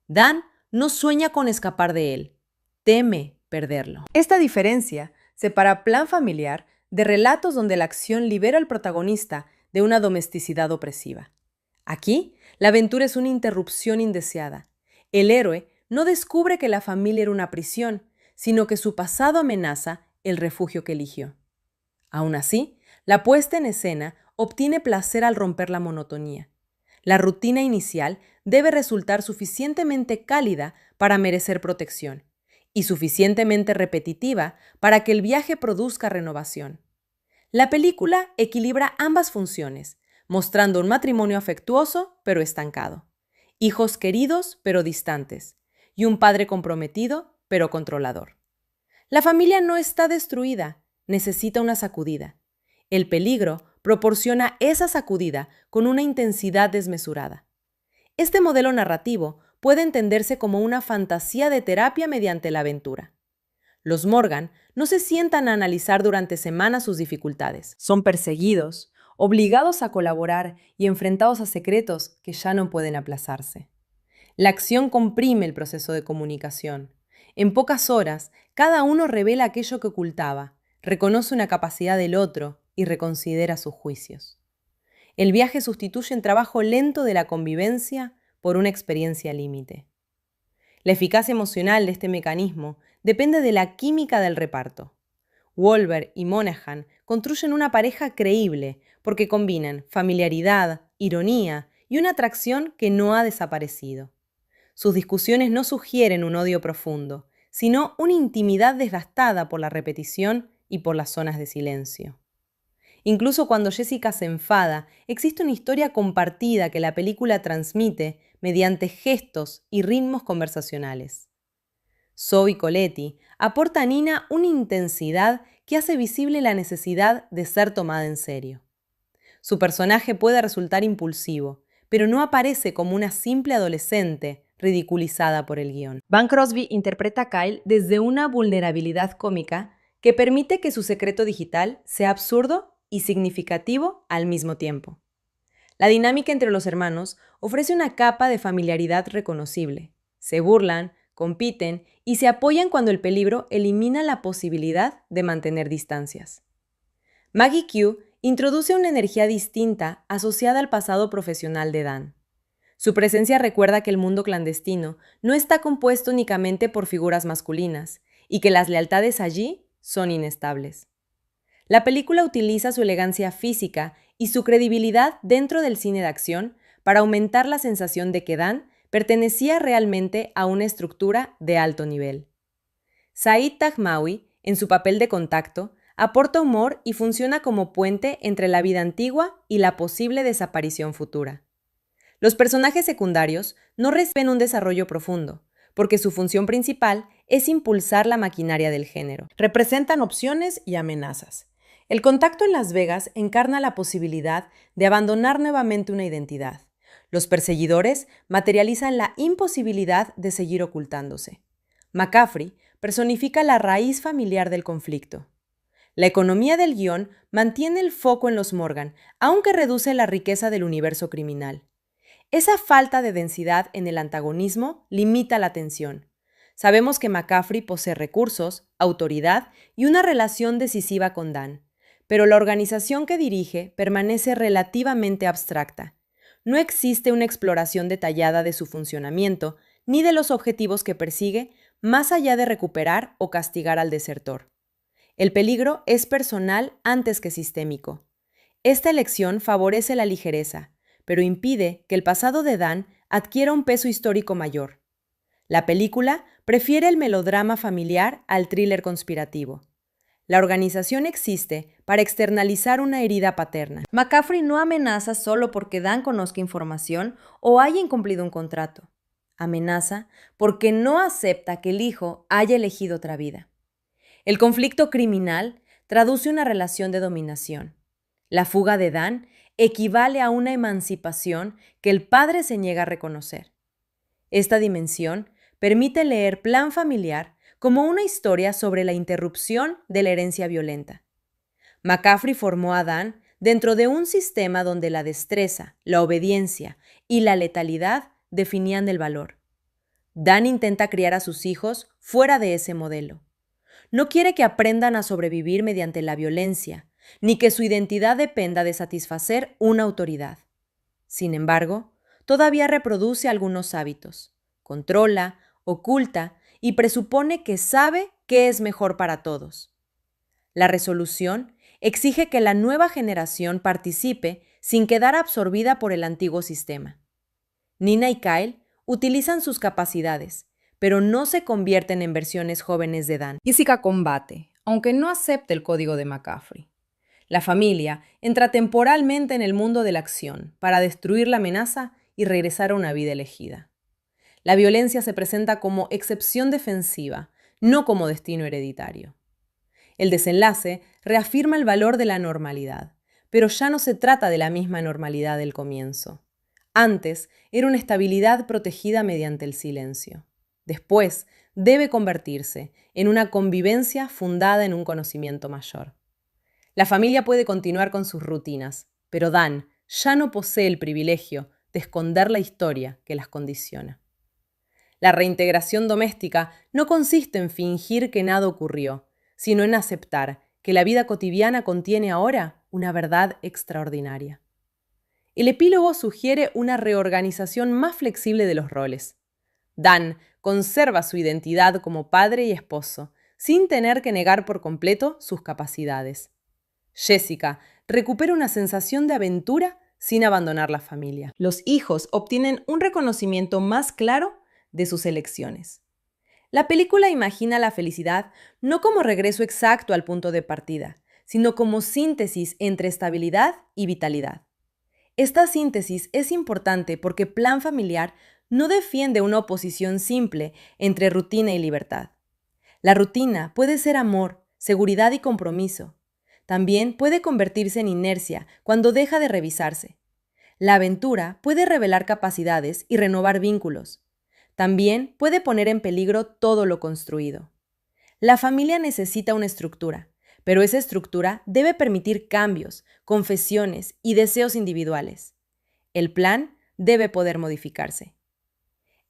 Dan no sueña con escapar de él, teme perderlo. Esta diferencia separa Plan Familiar de relatos donde la acción libera al protagonista de una domesticidad opresiva. Aquí, la aventura es una interrupción indeseada. El héroe no descubre que la familia era una prisión, sino que su pasado amenaza el refugio que eligió. Aún así, la puesta en escena obtiene placer al romper la monotonía. La rutina inicial debe resultar suficientemente cálida para merecer protección y suficientemente repetitiva para que el viaje produzca renovación. La película equilibra ambas funciones, mostrando un matrimonio afectuoso pero estancado, hijos queridos pero distantes, y un padre comprometido pero controlador. La familia no está destruida, necesita una sacudida. El peligro proporciona esa sacudida con una intensidad desmesurada. Este modelo narrativo puede entenderse como una fantasía de terapia mediante la aventura. Los Morgan no se sientan a analizar durante semanas sus dificultades. Son perseguidos, obligados a colaborar y enfrentados a secretos que ya no pueden aplazarse. La acción comprime el proceso de comunicación. En pocas horas, cada uno revela aquello que ocultaba, reconoce una capacidad del otro y reconsidera sus juicios. El viaje sustituye el trabajo lento de la convivencia por una experiencia límite. La eficacia emocional de este mecanismo depende de la química del reparto. Wahlberg y Monaghan construyen una pareja creíble porque combinan familiaridad, ironía y una atracción que no ha desaparecido. Sus discusiones no sugieren un odio profundo, sino una intimidad desgastada por la repetición y por las zonas de silencio. Incluso cuando Jessica se enfada, existe una historia compartida que la película transmite mediante gestos y ritmos conversacionales. Zoe Colletti aporta a Nina una intensidad que hace visible la necesidad de ser tomada en serio. Su personaje puede resultar impulsivo, pero no aparece como una simple adolescente ridiculizada por el guión. Van Crosby interpreta a Kyle desde una vulnerabilidad cómica que permite que su secreto digital sea absurdo y significativo al mismo tiempo. La dinámica entre los hermanos ofrece una capa de familiaridad reconocible. Se burlan, compiten y se apoyan cuando el peligro elimina la posibilidad de mantener distancias. Maggie Q introduce una energía distinta asociada al pasado profesional de Dan. Su presencia recuerda que el mundo clandestino no está compuesto únicamente por figuras masculinas y que las lealtades allí son inestables. La película utiliza su elegancia física y su credibilidad dentro del cine de acción para aumentar la sensación de que Dan pertenecía realmente a una estructura de alto nivel. Saeed Taghmaoui, en su papel de contacto, aporta humor y funciona como puente entre la vida antigua y la posible desaparición futura. Los personajes secundarios no reciben un desarrollo profundo, porque su función principal es impulsar la maquinaria del género. Representan opciones y amenazas. El contacto en Las Vegas encarna la posibilidad de abandonar nuevamente una identidad. Los perseguidores materializan la imposibilidad de seguir ocultándose. McCaffrey personifica la raíz familiar del conflicto. La economía del guión mantiene el foco en los Morgan, aunque reduce la riqueza del universo criminal. Esa falta de densidad en el antagonismo limita la atención. Sabemos que McCaffrey posee recursos, autoridad y una relación decisiva con Dan, pero la organización que dirige permanece relativamente abstracta. No existe una exploración detallada de su funcionamiento ni de los objetivos que persigue, más allá de recuperar o castigar al desertor. El peligro es personal antes que sistémico. Esta elección favorece la ligereza, pero impide que el pasado de Dan adquiera un peso histórico mayor. La película prefiere el melodrama familiar al thriller conspirativo. La organización existe para externalizar una herida paterna. McCaffrey no amenaza solo porque Dan conozca información o haya incumplido un contrato. Amenaza porque no acepta que el hijo haya elegido otra vida. El conflicto criminal traduce una relación de dominación. La fuga de Dan equivale a una emancipación que el padre se niega a reconocer. Esta dimensión permite leer Plan Familiar como una historia sobre la interrupción de la herencia violenta. McCaffrey formó a Dan dentro de un sistema donde la destreza, la obediencia y la letalidad definían el valor. Dan intenta criar a sus hijos fuera de ese modelo. No quiere que aprendan a sobrevivir mediante la violencia, ni que su identidad dependa de satisfacer una autoridad. Sin embargo, todavía reproduce algunos hábitos, controla, oculta y presupone que sabe qué es mejor para todos. La resolución exige que la nueva generación participe sin quedar absorbida por el antiguo sistema. Nina y Kyle utilizan sus capacidades, pero no se convierten en versiones jóvenes de Dan. Jessica combate, aunque no acepte el código de McCaffrey. La familia entra temporalmente en el mundo de la acción para destruir la amenaza y regresar a una vida elegida. La violencia se presenta como excepción defensiva, no como destino hereditario. El desenlace reafirma el valor de la normalidad, pero ya no se trata de la misma normalidad del comienzo. Antes era una estabilidad protegida mediante el silencio. Después debe convertirse en una convivencia fundada en un conocimiento mayor. La familia puede continuar con sus rutinas, pero Dan ya no posee el privilegio de esconder la historia que las condiciona. La reintegración doméstica no consiste en fingir que nada ocurrió, sino en aceptar que la vida cotidiana contiene ahora una verdad extraordinaria. El epílogo sugiere una reorganización más flexible de los roles. Dan conserva su identidad como padre y esposo, sin tener que negar por completo sus capacidades. Jessica recupera una sensación de aventura sin abandonar la familia. Los hijos obtienen un reconocimiento más claro de sus elecciones. La película imagina la felicidad no como regreso exacto al punto de partida, sino como síntesis entre estabilidad y vitalidad. Esta síntesis es importante porque Plan Familiar no defiende una oposición simple entre rutina y libertad. La rutina puede ser amor, seguridad y compromiso. También puede convertirse en inercia cuando deja de revisarse. La aventura puede revelar capacidades y renovar vínculos. También puede poner en peligro todo lo construido. La familia necesita una estructura, pero esa estructura debe permitir cambios, confesiones y deseos individuales. El plan debe poder modificarse.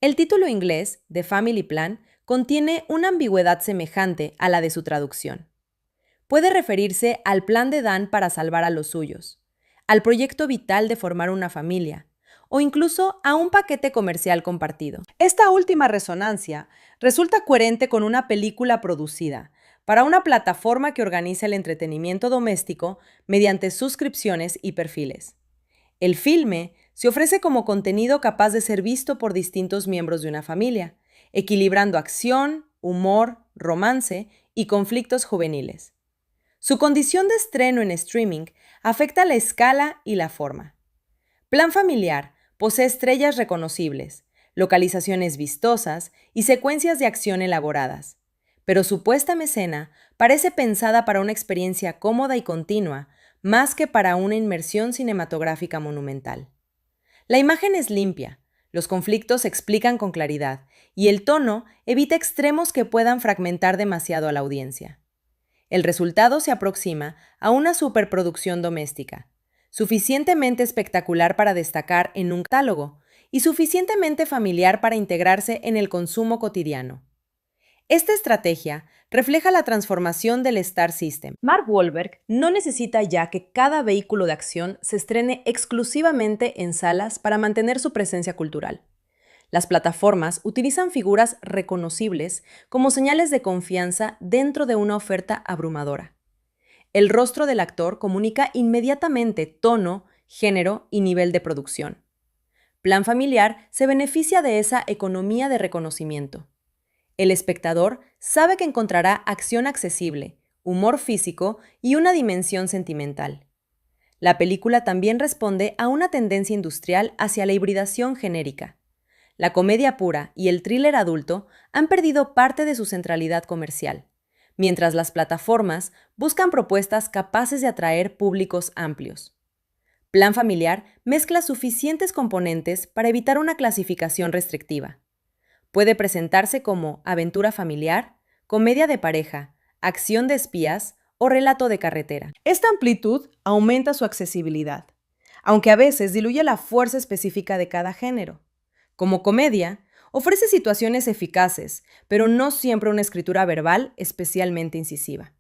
El título inglés, The Family Plan, contiene una ambigüedad semejante a la de su traducción. Puede referirse al plan de Dan para salvar a los suyos, al proyecto vital de formar una familia, o incluso a un paquete comercial compartido. Esta última resonancia resulta coherente con una película producida para una plataforma que organiza el entretenimiento doméstico mediante suscripciones y perfiles. El filme se ofrece como contenido capaz de ser visto por distintos miembros de una familia, equilibrando acción, humor, romance y conflictos juveniles. Su condición de estreno en streaming afecta la escala y la forma. Plan Familiar posee estrellas reconocibles, localizaciones vistosas y secuencias de acción elaboradas, pero su puesta en escena parece pensada para una experiencia cómoda y continua, más que para una inmersión cinematográfica monumental. La imagen es limpia, los conflictos se explican con claridad y el tono evita extremos que puedan fragmentar demasiado a la audiencia. El resultado se aproxima a una superproducción doméstica, suficientemente espectacular para destacar en un catálogo y suficientemente familiar para integrarse en el consumo cotidiano. Esta estrategia refleja la transformación del Star System. Mark Wahlberg no necesita ya que cada vehículo de acción se estrene exclusivamente en salas para mantener su presencia cultural. Las plataformas utilizan figuras reconocibles como señales de confianza dentro de una oferta abrumadora. El rostro del actor comunica inmediatamente tono, género y nivel de producción. Plan Familiar se beneficia de esa economía de reconocimiento. El espectador sabe que encontrará acción accesible, humor físico y una dimensión sentimental. La película también responde a una tendencia industrial hacia la hibridación genérica. La comedia pura y el thriller adulto han perdido parte de su centralidad comercial, mientras las plataformas buscan propuestas capaces de atraer públicos amplios. Plan Familiar mezcla suficientes componentes para evitar una clasificación restrictiva. Puede presentarse como aventura familiar, comedia de pareja, acción de espías o relato de carretera. Esta amplitud aumenta su accesibilidad, aunque a veces diluye la fuerza específica de cada género. Como comedia, ofrece situaciones eficaces, pero no siempre una escritura verbal especialmente incisiva.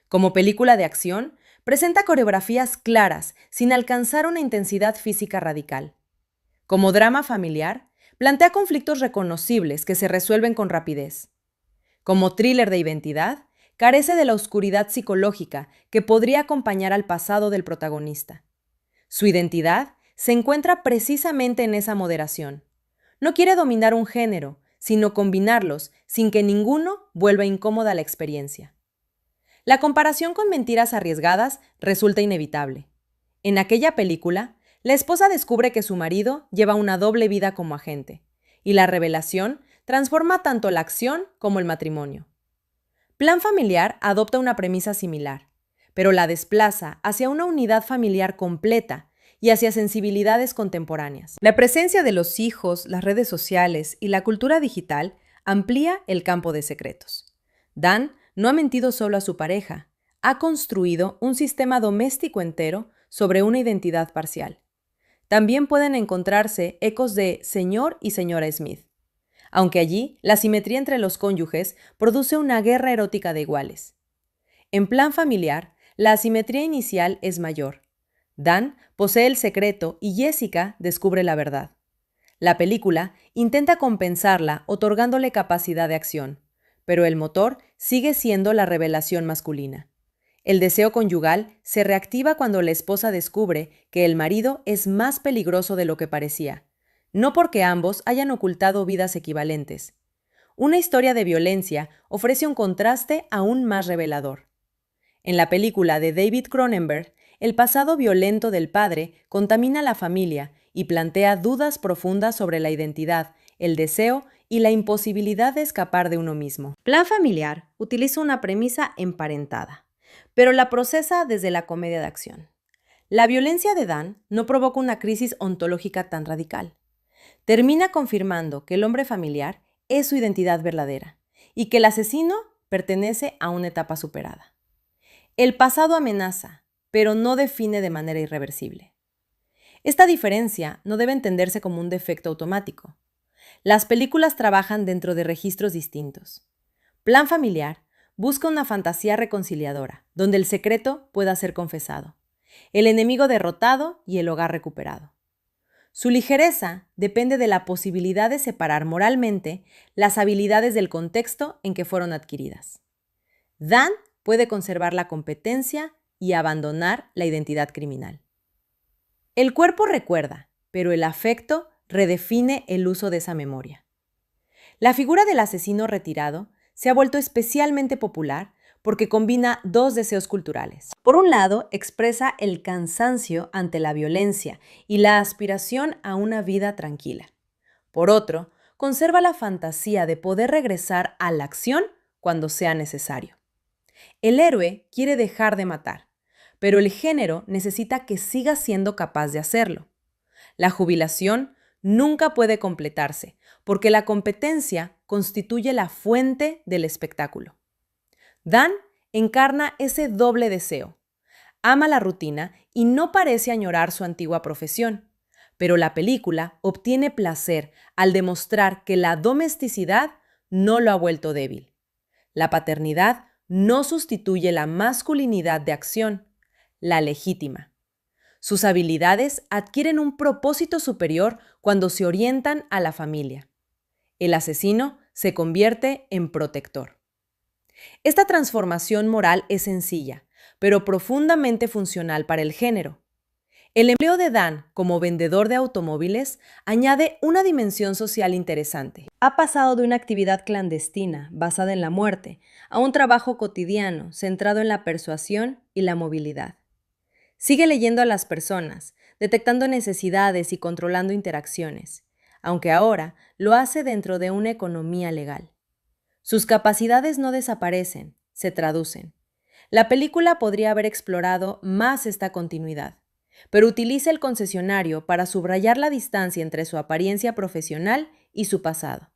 Como película de acción, presenta coreografías claras sin alcanzar una intensidad física radical. Como drama familiar, plantea conflictos reconocibles que se resuelven con rapidez. Como thriller de identidad, carece de la oscuridad psicológica que podría acompañar al pasado del protagonista. Su identidad se encuentra precisamente en esa moderación. No quiere dominar un género, sino combinarlos sin que ninguno vuelva incómoda la experiencia. La comparación con Mentiras arriesgadas resulta inevitable. En aquella película, la esposa descubre que su marido lleva una doble vida como agente, y la revelación transforma tanto la acción como el matrimonio. Plan Familiar adopta una premisa similar, pero la desplaza hacia una unidad familiar completa y hacia sensibilidades contemporáneas. La presencia de los hijos, las redes sociales y la cultura digital amplía el campo de secretos. Dan no ha mentido solo a su pareja, ha construido un sistema doméstico entero sobre una identidad parcial. También pueden encontrarse ecos de Señor y Señora Smith, aunque allí la simetría entre los cónyuges produce una guerra erótica de iguales. En Plan Familiar, la asimetría inicial es mayor. Dan posee el secreto y Jessica descubre la verdad. La película intenta compensarla otorgándole capacidad de acción, pero el motor sigue siendo la revelación masculina. El deseo conyugal se reactiva cuando la esposa descubre que el marido es más peligroso de lo que parecía, no porque ambos hayan ocultado vidas equivalentes. Una historia de violencia ofrece un contraste aún más revelador. En la película de David Cronenberg, el pasado violento del padre contamina la familia y plantea dudas profundas sobre la identidad, el deseo y la imposibilidad de escapar de uno mismo. Plan Familiar utiliza una premisa emparentada, pero la procesa desde la comedia de acción. La violencia de Dan no provoca una crisis ontológica tan radical. Termina confirmando que el hombre familiar es su identidad verdadera y que el asesino pertenece a una etapa superada. El pasado amenaza, pero no define de manera irreversible. Esta diferencia no debe entenderse como un defecto automático. Las películas trabajan dentro de registros distintos. Plan Familiar busca una fantasía reconciliadora, donde el secreto pueda ser confesado, el enemigo derrotado y el hogar recuperado. Su ligereza depende de la posibilidad de separar moralmente las habilidades del contexto en que fueron adquiridas. Dan puede conservar la competencia y abandonar la identidad criminal. El cuerpo recuerda, pero el afecto redefine el uso de esa memoria. La figura del asesino retirado se ha vuelto especialmente popular porque combina dos deseos culturales. Por un lado, expresa el cansancio ante la violencia y la aspiración a una vida tranquila. Por otro, conserva la fantasía de poder regresar a la acción cuando sea necesario. El héroe quiere dejar de matar, pero el género necesita que siga siendo capaz de hacerlo. La jubilación nunca puede completarse, porque la competencia constituye la fuente del espectáculo. Dan encarna ese doble deseo. Ama la rutina y no parece añorar su antigua profesión, pero la película obtiene placer al demostrar que la domesticidad no lo ha vuelto débil. La paternidad no sustituye la masculinidad de acción, la legítima. Sus habilidades adquieren un propósito superior cuando se orientan a la familia. El asesino se convierte en protector. Esta transformación moral es sencilla, pero profundamente funcional para el género. El empleo de Dan como vendedor de automóviles añade una dimensión social interesante. Ha pasado de una actividad clandestina, basada en la muerte, a un trabajo cotidiano, centrado en la persuasión y la movilidad. Sigue leyendo a las personas, detectando necesidades y controlando interacciones, aunque ahora lo hace dentro de una economía legal. Sus capacidades no desaparecen, se traducen. La película podría haber explorado más esta continuidad, pero utiliza el concesionario para subrayar la distancia entre su apariencia profesional y su pasado.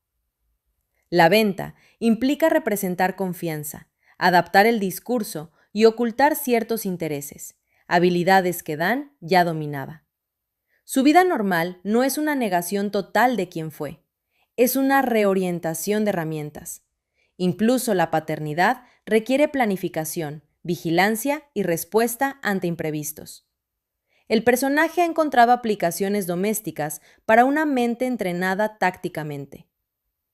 La venta implica representar confianza, adaptar el discurso y ocultar ciertos intereses, habilidades que Dan ya dominaba. Su vida normal no es una negación total de quién fue, es una reorientación de herramientas. Incluso la paternidad requiere planificación, vigilancia y respuesta ante imprevistos. El personaje ha encontrado aplicaciones domésticas para una mente entrenada tácticamente.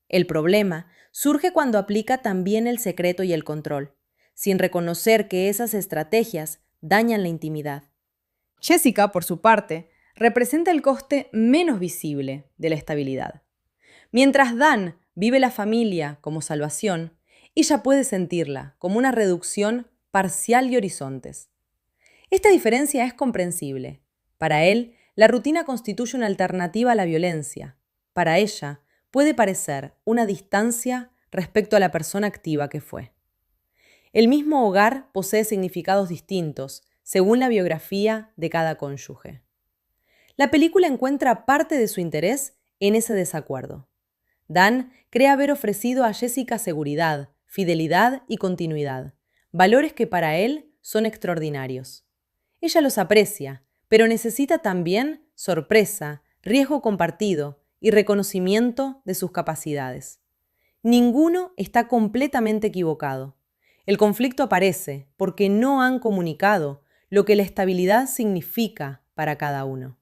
El problema surge cuando aplica también el secreto y el control, sin reconocer que esas estrategias dañan la intimidad. Jessica, por su parte, representa el coste menos visible de la estabilidad. Mientras Dan vive la familia como salvación, ella puede sentirla como una reducción parcial y horizontes. Esta diferencia es comprensible. Para él, la rutina constituye una alternativa a la violencia. Para ella, puede parecer una distancia respecto a la persona activa que fue. El mismo hogar posee significados distintos, según la biografía de cada cónyuge. La película encuentra parte de su interés en ese desacuerdo. Dan cree haber ofrecido a Jessica seguridad, fidelidad y continuidad, valores que para él son extraordinarios. Ella los aprecia, pero necesita también sorpresa, riesgo compartido y reconocimiento de sus capacidades. Ninguno está completamente equivocado. El conflicto aparece porque no han comunicado lo que la estabilidad significa para cada uno.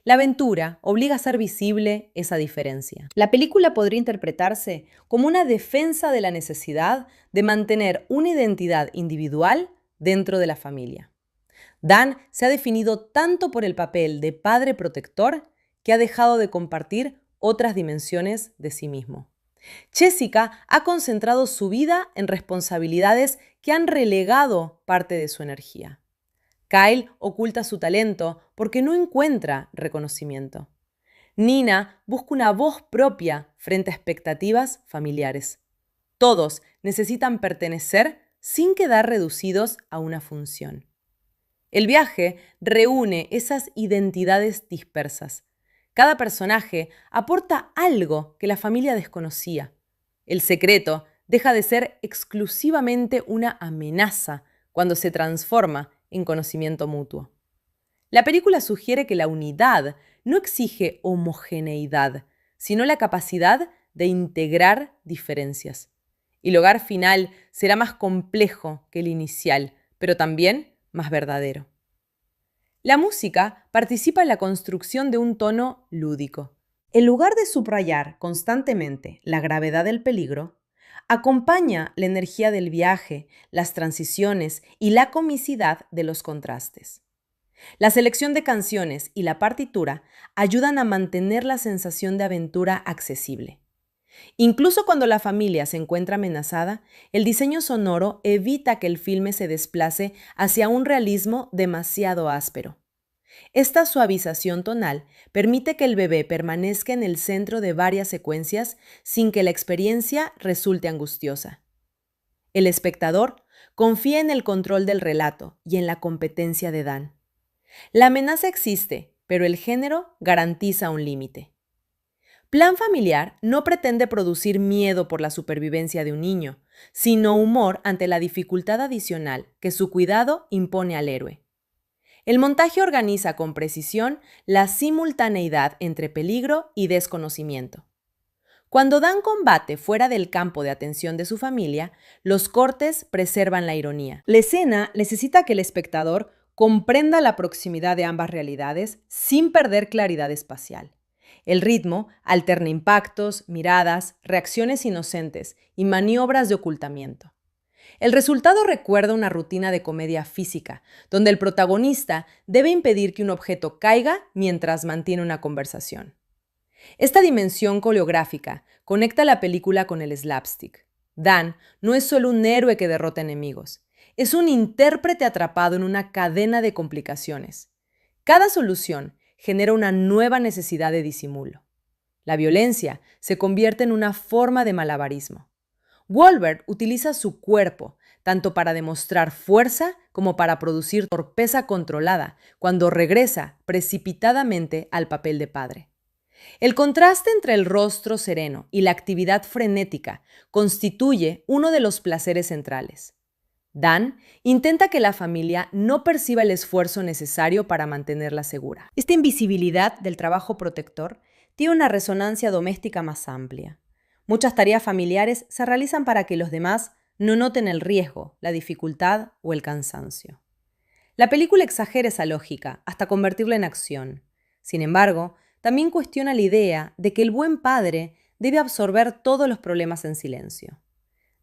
La aventura obliga a hacer visible esa diferencia. La película podría interpretarse como una defensa de la necesidad de mantener una identidad individual dentro de la familia. Dan se ha definido tanto por el papel de padre protector que ha dejado de compartir otras dimensiones de sí mismo. Jessica ha concentrado su vida en responsabilidades que han relegado parte de su energía. Kyle oculta su talento porque no encuentra reconocimiento. Nina busca una voz propia frente a expectativas familiares. Todos necesitan pertenecer sin quedar reducidos a una función. El viaje reúne esas identidades dispersas. Cada personaje aporta algo que la familia desconocía. El secreto deja de ser exclusivamente una amenaza cuando se transforma en conocimiento mutuo. La película sugiere que la unidad no exige homogeneidad, sino la capacidad de integrar diferencias. El hogar final será más complejo que el inicial, pero también más verdadero. La música participa en la construcción de un tono lúdico. En lugar de subrayar constantemente la gravedad del peligro, acompaña la energía del viaje, las transiciones y la comicidad de los contrastes. La selección de canciones y la partitura ayudan a mantener la sensación de aventura accesible. Incluso cuando la familia se encuentra amenazada, el diseño sonoro evita que el filme se desplace hacia un realismo demasiado áspero. Esta suavización tonal permite que el bebé permanezca en el centro de varias secuencias sin que la experiencia resulte angustiosa. El espectador confía en el control del relato y en la competencia de Dan. La amenaza existe, pero el género garantiza un límite. Plan Familiar no pretende producir miedo por la supervivencia de un niño, sino humor ante la dificultad adicional que su cuidado impone al héroe. El montaje organiza con precisión la simultaneidad entre peligro y desconocimiento. Cuando Dan combate fuera del campo de atención de su familia, los cortes preservan la ironía. La escena necesita que el espectador comprenda la proximidad de ambas realidades sin perder claridad espacial. El ritmo alterna impactos, miradas, reacciones inocentes y maniobras de ocultamiento. El resultado recuerda una rutina de comedia física, donde el protagonista debe impedir que un objeto caiga mientras mantiene una conversación. Esta dimensión coreográfica conecta la película con el slapstick. Dan no es solo un héroe que derrota enemigos, es un intérprete atrapado en una cadena de complicaciones. Cada solución genera una nueva necesidad de disimulo. La violencia se convierte en una forma de malabarismo. Wahlberg utiliza su cuerpo tanto para demostrar fuerza como para producir torpeza controlada cuando regresa precipitadamente al papel de padre. El contraste entre el rostro sereno y la actividad frenética constituye uno de los placeres centrales. Dan intenta que la familia no perciba el esfuerzo necesario para mantenerla segura. Esta invisibilidad del trabajo protector tiene una resonancia doméstica más amplia. Muchas tareas familiares se realizan para que los demás no noten el riesgo, la dificultad o el cansancio. La película exagera esa lógica hasta convertirla en acción. Sin embargo, también cuestiona la idea de que el buen padre debe absorber todos los problemas en silencio.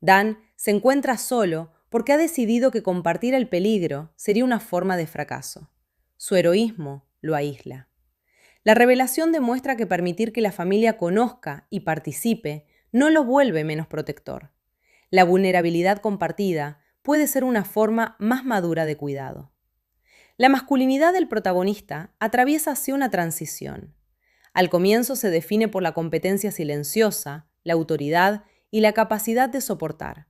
Dan se encuentra solo porque ha decidido que compartir el peligro sería una forma de fracaso. Su heroísmo lo aísla. La revelación demuestra que permitir que la familia conozca y participe no lo vuelve menos protector. La vulnerabilidad compartida puede ser una forma más madura de cuidado. La masculinidad del protagonista atraviesa así una transición. Al comienzo se define por la competencia silenciosa, la autoridad y la capacidad de soportar.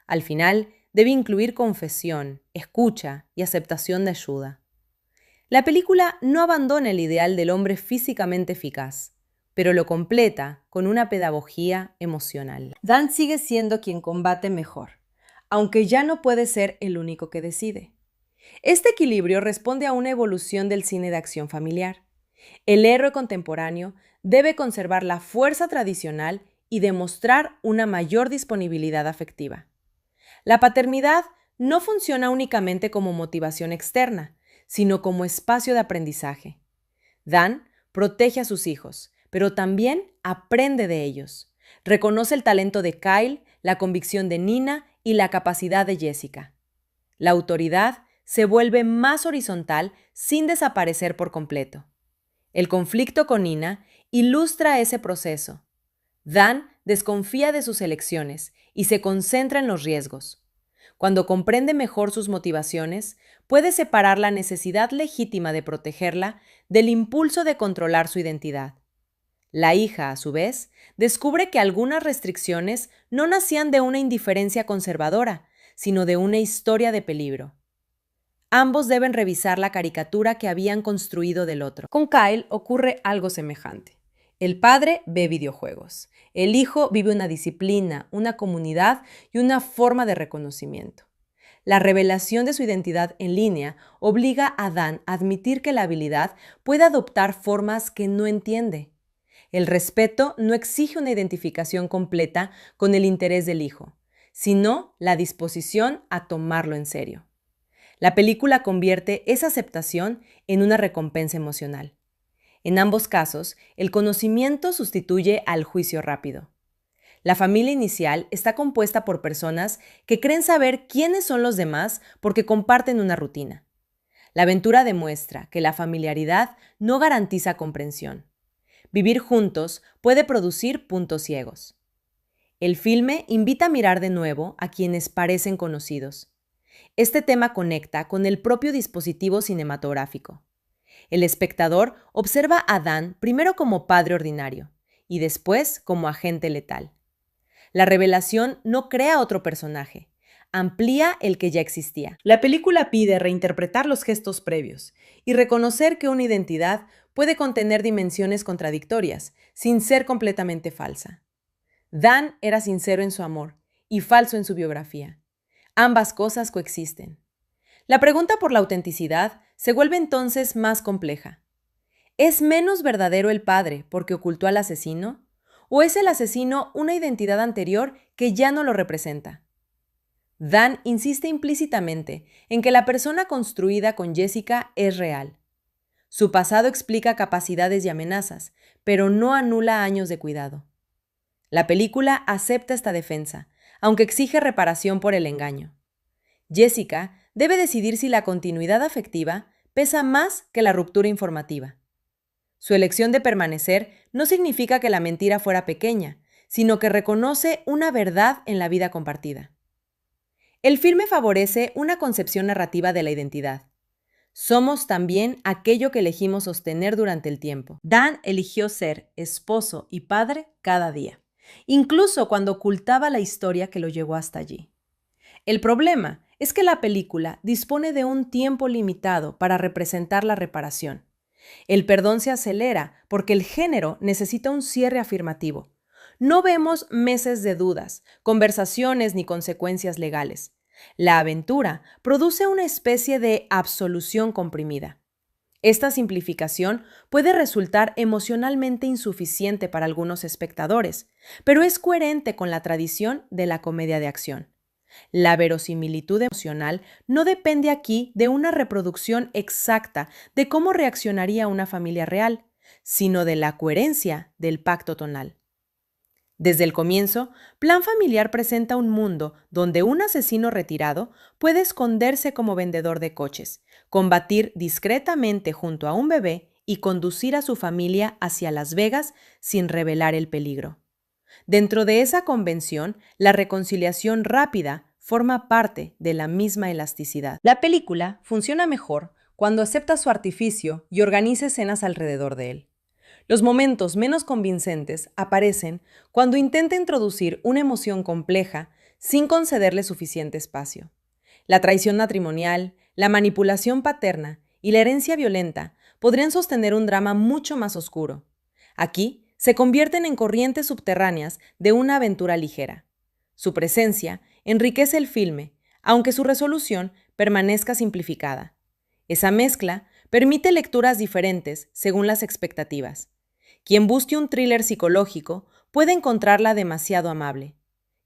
Al final, debe incluir confesión, escucha y aceptación de ayuda. La película no abandona el ideal del hombre físicamente eficaz, pero lo completa con una pedagogía emocional. Dan sigue siendo quien combate mejor, aunque ya no puede ser el único que decide. Este equilibrio responde a una evolución del cine de acción familiar. El héroe contemporáneo debe conservar la fuerza tradicional y demostrar una mayor disponibilidad afectiva. La paternidad no funciona únicamente como motivación externa, sino como espacio de aprendizaje. Dan protege a sus hijos, pero también aprende de ellos. Reconoce el talento de Kyle, la convicción de Nina y la capacidad de Jessica. La autoridad se vuelve más horizontal sin desaparecer por completo. El conflicto con Nina ilustra ese proceso. Dan desconfía de sus elecciones y se concentra en los riesgos. Cuando comprende mejor sus motivaciones, puede separar la necesidad legítima de protegerla del impulso de controlar su identidad. La hija, a su vez, descubre que algunas restricciones no nacían de una indiferencia conservadora, sino de una historia de peligro. Ambos deben revisar la caricatura que habían construido del otro. Con Kyle ocurre algo semejante. El padre ve videojuegos. El hijo vive una disciplina, una comunidad y una forma de reconocimiento. La revelación de su identidad en línea obliga a Dan a admitir que la habilidad puede adoptar formas que no entiende. El respeto no exige una identificación completa con el interés del hijo, sino la disposición a tomarlo en serio. La película convierte esa aceptación en una recompensa emocional. En ambos casos, el conocimiento sustituye al juicio rápido. La familia inicial está compuesta por personas que creen saber quiénes son los demás porque comparten una rutina. La aventura demuestra que la familiaridad no garantiza comprensión. Vivir juntos puede producir puntos ciegos. El filme invita a mirar de nuevo a quienes parecen conocidos. Este tema conecta con el propio dispositivo cinematográfico. El espectador observa a Dan primero como padre ordinario y después como agente letal. La revelación no crea otro personaje, amplía el que ya existía. La película pide reinterpretar los gestos previos y reconocer que una identidad puede contener dimensiones contradictorias, sin ser completamente falsa. Dan era sincero en su amor y falso en su biografía. Ambas cosas coexisten. La pregunta por la autenticidad se vuelve entonces más compleja. ¿Es menos verdadero el padre porque ocultó al asesino? ¿O es el asesino una identidad anterior que ya no lo representa? Dan insiste implícitamente en que la persona construida con Jessica es real. Su pasado explica capacidades y amenazas, pero no anula años de cuidado. La película acepta esta defensa, aunque exige reparación por el engaño. Jessica debe decidir si la continuidad afectiva pesa más que la ruptura informativa. Su elección de permanecer no significa que la mentira fuera pequeña, sino que reconoce una verdad en la vida compartida. El filme favorece una concepción narrativa de la identidad. Somos también aquello que elegimos sostener durante el tiempo. Dan eligió ser esposo y padre cada día, incluso cuando ocultaba la historia que lo llevó hasta allí. El problema es que la película dispone de un tiempo limitado para representar la reparación. El perdón se acelera porque el género necesita un cierre afirmativo. No vemos meses de dudas, conversaciones ni consecuencias legales. La aventura produce una especie de absolución comprimida. Esta simplificación puede resultar emocionalmente insuficiente para algunos espectadores, pero es coherente con la tradición de la comedia de acción. La verosimilitud emocional no depende aquí de una reproducción exacta de cómo reaccionaría una familia real, sino de la coherencia del pacto tonal. Desde el comienzo, Plan Familiar presenta un mundo donde un asesino retirado puede esconderse como vendedor de coches, combatir discretamente junto a un bebé y conducir a su familia hacia Las Vegas sin revelar el peligro. Dentro de esa convención, la reconciliación rápida forma parte de la misma elasticidad. La película funciona mejor cuando acepta su artificio y organiza escenas alrededor de él. Los momentos menos convincentes aparecen cuando intenta introducir una emoción compleja sin concederle suficiente espacio. La traición matrimonial, la manipulación paterna y la herencia violenta podrían sostener un drama mucho más oscuro. Aquí se convierten en corrientes subterráneas de una aventura ligera. Su presencia enriquece el filme, aunque su resolución permanezca simplificada. Esa mezcla permite lecturas diferentes según las expectativas. Quien busque un thriller psicológico puede encontrarla demasiado amable.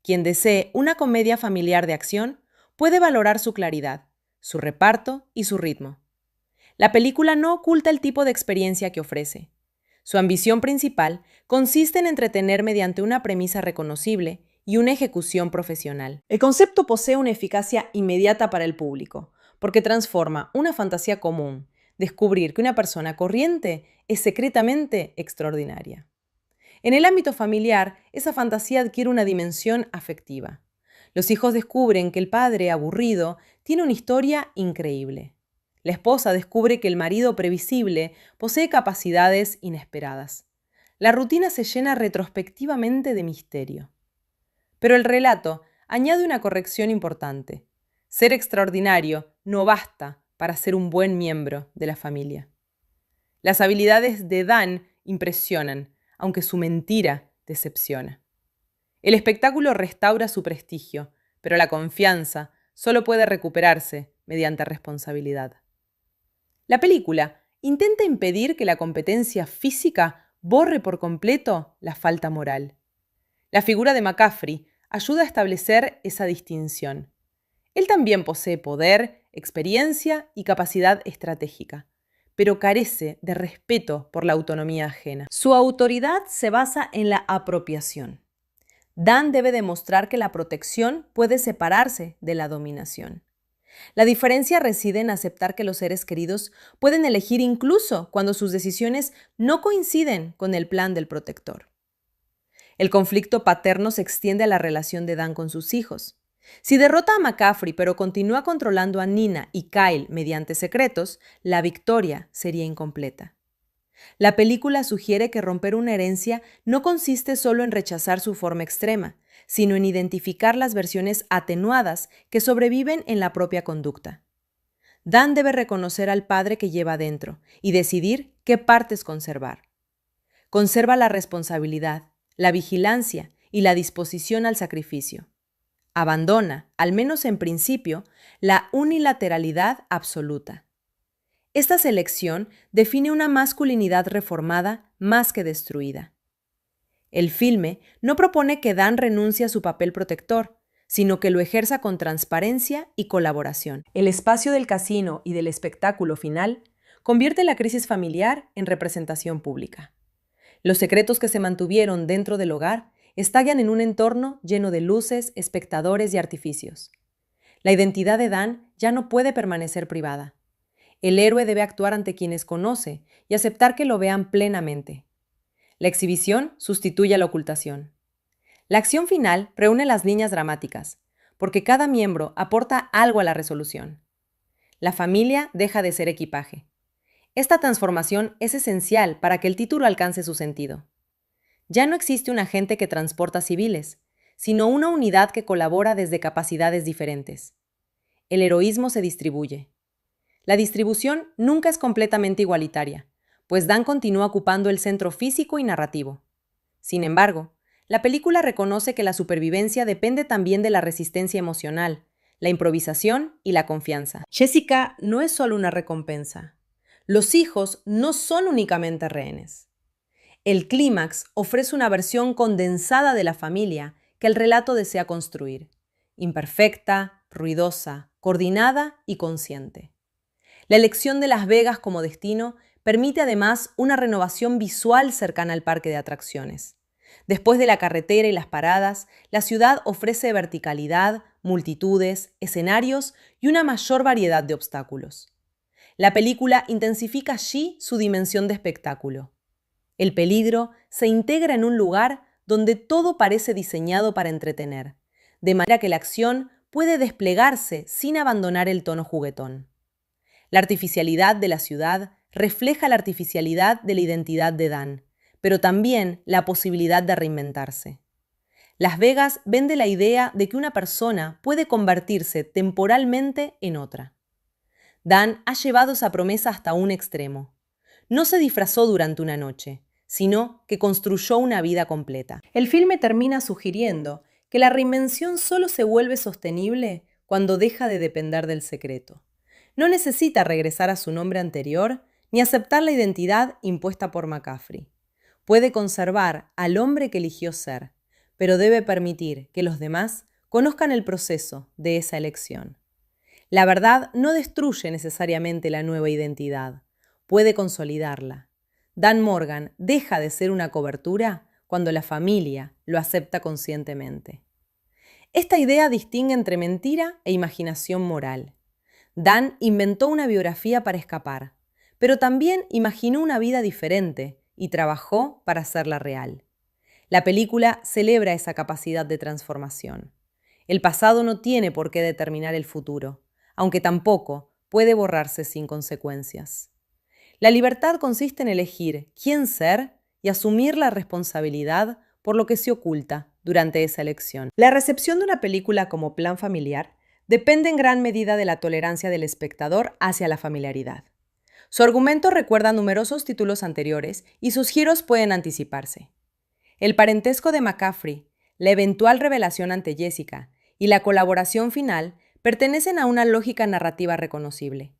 Quien desee una comedia familiar de acción puede valorar su claridad, su reparto y su ritmo. La película no oculta el tipo de experiencia que ofrece. Su ambición principal consiste en entretener mediante una premisa reconocible y una ejecución profesional. El concepto posee una eficacia inmediata para el público, porque transforma una fantasía común, descubrir que una persona corriente es secretamente extraordinaria. En el ámbito familiar, esa fantasía adquiere una dimensión afectiva. Los hijos descubren que el padre, aburrido, tiene una historia increíble. La esposa descubre que el marido previsible posee capacidades inesperadas. La rutina se llena retrospectivamente de misterio. Pero el relato añade una corrección importante. Ser extraordinario no basta para ser un buen miembro de la familia. Las habilidades de Dan impresionan, aunque su mentira decepciona. El espectáculo restaura su prestigio, pero la confianza solo puede recuperarse mediante responsabilidad. La película intenta impedir que la competencia física borre por completo la falta moral. La figura de McCaffrey ayuda a establecer esa distinción. Él también posee poder, experiencia y capacidad estratégica, pero carece de respeto por la autonomía ajena. Su autoridad se basa en la apropiación. Dan debe demostrar que la protección puede separarse de la dominación. La diferencia reside en aceptar que los seres queridos pueden elegir incluso cuando sus decisiones no coinciden con el plan del protector. El conflicto paterno se extiende a la relación de Dan con sus hijos. Si derrota a McCaffrey pero continúa controlando a Nina y Kyle mediante secretos, la victoria sería incompleta. La película sugiere que romper una herencia no consiste solo en rechazar su forma extrema, sino en identificar las versiones atenuadas que sobreviven en la propia conducta. Dan debe reconocer al padre que lleva dentro y decidir qué partes conservar. Conserva la responsabilidad, la vigilancia y la disposición al sacrificio. Abandona, al menos en principio, la unilateralidad absoluta. Esta selección define una masculinidad reformada más que destruida. El filme no propone que Dan renuncie a su papel protector, sino que lo ejerza con transparencia y colaboración. El espacio del casino y del espectáculo final convierte la crisis familiar en representación pública. Los secretos que se mantuvieron dentro del hogar estallan en un entorno lleno de luces, espectadores y artificios. La identidad de Dan ya no puede permanecer privada. El héroe debe actuar ante quienes conoce y aceptar que lo vean plenamente. La exhibición sustituye a la ocultación. La acción final reúne las líneas dramáticas, porque cada miembro aporta algo a la resolución. La familia deja de ser equipaje. Esta transformación es esencial para que el título alcance su sentido. Ya no existe un agente que transporta civiles, sino una unidad que colabora desde capacidades diferentes. El heroísmo se distribuye. La distribución nunca es completamente igualitaria, pues Dan continúa ocupando el centro físico y narrativo. Sin embargo, la película reconoce que la supervivencia depende también de la resistencia emocional, la improvisación y la confianza. Jessica no es solo una recompensa. Los hijos no son únicamente rehenes. El clímax ofrece una versión condensada de la familia que el relato desea construir, imperfecta, ruidosa, coordinada y consciente. La elección de Las Vegas como destino permite además una renovación visual cercana al parque de atracciones. Después de la carretera y las paradas, la ciudad ofrece verticalidad, multitudes, escenarios y una mayor variedad de obstáculos. La película intensifica allí su dimensión de espectáculo. El peligro se integra en un lugar donde todo parece diseñado para entretener, de manera que la acción puede desplegarse sin abandonar el tono juguetón. La artificialidad de la ciudad refleja la artificialidad de la identidad de Dan, pero también la posibilidad de reinventarse. Las Vegas vende la idea de que una persona puede convertirse temporalmente en otra. Dan ha llevado esa promesa hasta un extremo. No se disfrazó durante una noche, sino que construyó una vida completa. El filme termina sugiriendo que la reinvención solo se vuelve sostenible cuando deja de depender del secreto. No necesita regresar a su nombre anterior ni aceptar la identidad impuesta por McCaffrey. Puede conservar al hombre que eligió ser, pero debe permitir que los demás conozcan el proceso de esa elección. La verdad no destruye necesariamente la nueva identidad, puede consolidarla. Dan Morgan deja de ser una cobertura cuando la familia lo acepta conscientemente. Esta idea distingue entre mentira e imaginación moral. Dan inventó una biografía para escapar, pero también imaginó una vida diferente y trabajó para hacerla real. La película celebra esa capacidad de transformación. El pasado no tiene por qué determinar el futuro, aunque tampoco puede borrarse sin consecuencias. La libertad consiste en elegir quién ser y asumir la responsabilidad por lo que se oculta durante esa elección. La recepción de una película como Plan Familiar depende en gran medida de la tolerancia del espectador hacia la familiaridad. Su argumento recuerda numerosos títulos anteriores y sus giros pueden anticiparse. El parentesco de McCaffrey, la eventual revelación ante Jessica y la colaboración final pertenecen a una lógica narrativa reconocible.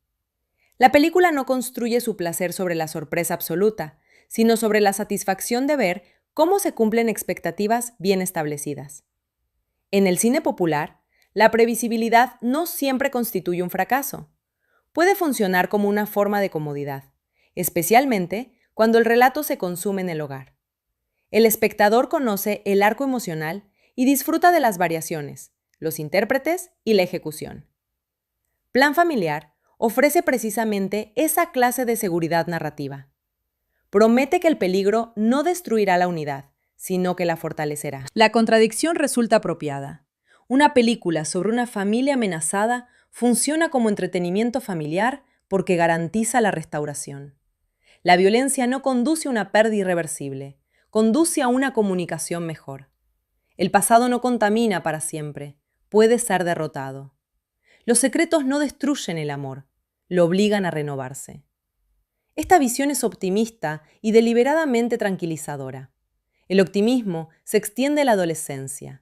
La película no construye su placer sobre la sorpresa absoluta, sino sobre la satisfacción de ver cómo se cumplen expectativas bien establecidas. En el cine popular, la previsibilidad no siempre constituye un fracaso. Puede funcionar como una forma de comodidad, especialmente cuando el relato se consume en el hogar. El espectador conoce el arco emocional y disfruta de las variaciones, los intérpretes y la ejecución. Plan Familiar ofrece precisamente esa clase de seguridad narrativa. Promete que el peligro no destruirá la unidad, sino que la fortalecerá. La contradicción resulta apropiada. Una película sobre una familia amenazada funciona como entretenimiento familiar porque garantiza la restauración. La violencia no conduce a una pérdida irreversible, conduce a una comunicación mejor. El pasado no contamina para siempre, puede ser derrotado. Los secretos no destruyen el amor, lo obligan a renovarse. Esta visión es optimista y deliberadamente tranquilizadora. El optimismo se extiende a la adolescencia.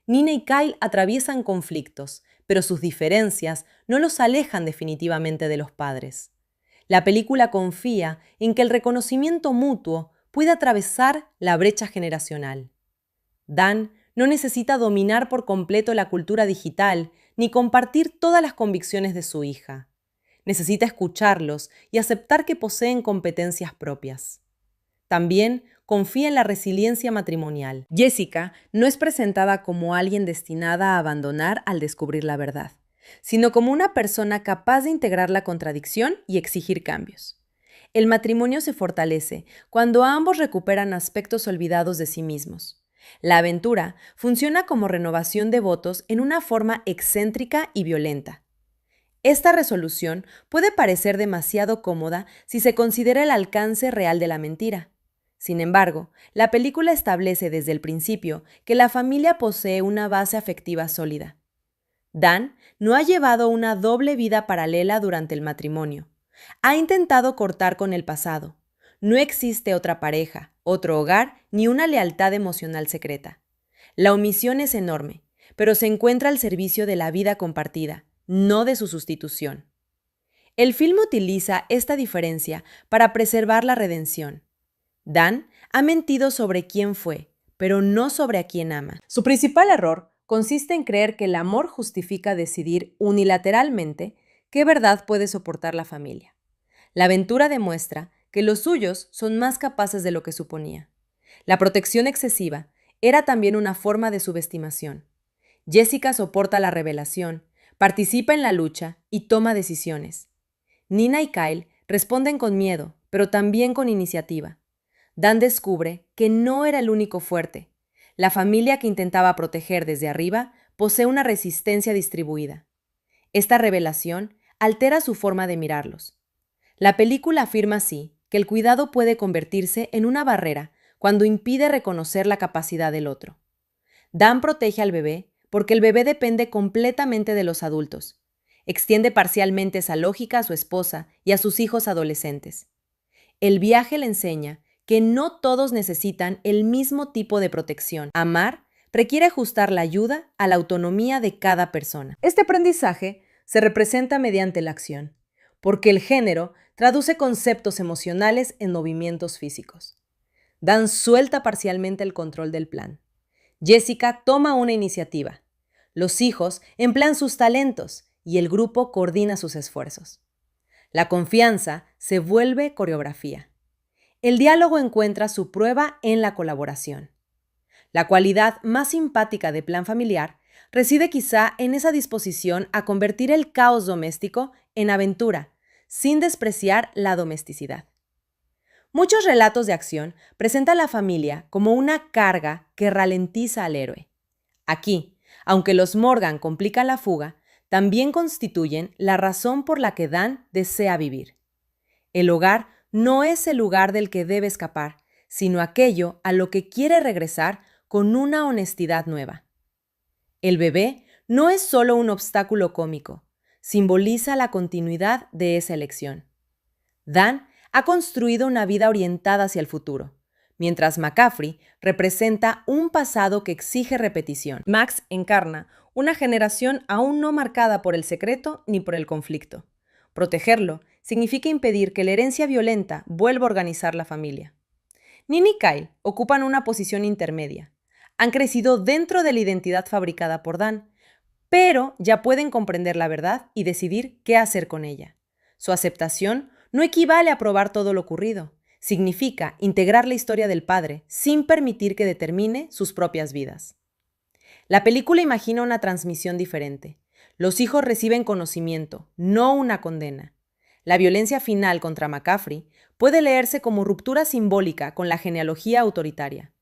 Nina y Kyle atraviesan conflictos, pero sus diferencias no los alejan definitivamente de los padres. La película confía en que el reconocimiento mutuo puede atravesar la brecha generacional. Dan no necesita dominar por completo la cultura digital ni compartir todas las convicciones de su hija. Necesita escucharlos y aceptar que poseen competencias propias. También confía en la resiliencia matrimonial. Jessica no es presentada como alguien destinada a abandonar al descubrir la verdad, sino como una persona capaz de integrar la contradicción y exigir cambios. El matrimonio se fortalece cuando ambos recuperan aspectos olvidados de sí mismos. La aventura funciona como renovación de votos en una forma excéntrica y violenta. Esta resolución puede parecer demasiado cómoda si se considera el alcance real de la mentira. Sin embargo, la película establece desde el principio que la familia posee una base afectiva sólida. Dan no ha llevado una doble vida paralela durante el matrimonio. Ha intentado cortar con el pasado. No existe otra pareja, otro hogar, ni una lealtad emocional secreta. La omisión es enorme, pero se encuentra al servicio de la vida compartida, no de su sustitución. El filme utiliza esta diferencia para preservar la redención. Dan ha mentido sobre quién fue, pero no sobre a quién ama. Su principal error consiste en creer que el amor justifica decidir unilateralmente qué verdad puede soportar la familia. La aventura demuestra que los suyos son más capaces de lo que suponía. La protección excesiva era también una forma de subestimación. Jessica soporta la revelación, participa en la lucha y toma decisiones. Nina y Kyle responden con miedo, pero también con iniciativa. Dan descubre que no era el único fuerte. La familia que intentaba proteger desde arriba posee una resistencia distribuida. Esta revelación altera su forma de mirarlos. La película afirma así que el cuidado puede convertirse en una barrera cuando impide reconocer la capacidad del otro. Dan protege al bebé porque el bebé depende completamente de los adultos. Extiende parcialmente esa lógica a su esposa y a sus hijos adolescentes. El viaje le enseña que no todos necesitan el mismo tipo de protección. Amar requiere ajustar la ayuda a la autonomía de cada persona. Este aprendizaje se representa mediante la acción, porque el género traduce conceptos emocionales en movimientos físicos. Dan suelta parcialmente el control del plan. Jessica toma una iniciativa. Los hijos emplean sus talentos y el grupo coordina sus esfuerzos. La confianza se vuelve coreografía. El diálogo encuentra su prueba en la colaboración. La cualidad más simpática de Plan Familiar reside quizá en esa disposición a convertir el caos doméstico en aventura, sin despreciar la domesticidad. Muchos relatos de acción presentan a la familia como una carga que ralentiza al héroe. Aquí, aunque los Morgan complican la fuga, también constituyen la razón por la que Dan desea vivir. El hogar no es el lugar del que debe escapar, sino aquello a lo que quiere regresar con una honestidad nueva. El bebé no es solo un obstáculo cómico, simboliza la continuidad de esa elección. Dan ha construido una vida orientada hacia el futuro, mientras McCaffrey representa un pasado que exige repetición. Max encarna una generación aún no marcada por el secreto ni por el conflicto. Protegerlo significa impedir que la herencia violenta vuelva a organizar la familia. Nin y Kyle ocupan una posición intermedia. Han crecido dentro de la identidad fabricada por Dan, pero ya pueden comprender la verdad y decidir qué hacer con ella. Su aceptación no equivale a aprobar todo lo ocurrido. Significa integrar la historia del padre sin permitir que determine sus propias vidas. La película imagina una transmisión diferente. Los hijos reciben conocimiento, no una condena. La violencia final contra McCaffrey puede leerse como ruptura simbólica con la genealogía autoritaria.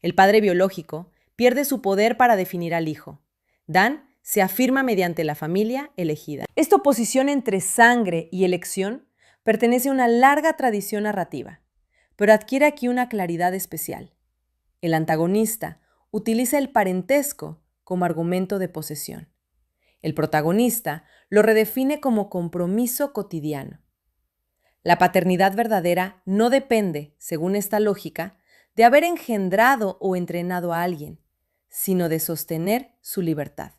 El padre biológico pierde su poder para definir al hijo. Dan se afirma mediante la familia elegida. Esta oposición entre sangre y elección pertenece a una larga tradición narrativa, pero adquiere aquí una claridad especial. El antagonista utiliza el parentesco como argumento de posesión. El protagonista lo redefine como compromiso cotidiano. La paternidad verdadera no depende, según esta lógica, de haber engendrado o entrenado a alguien, sino de sostener su libertad.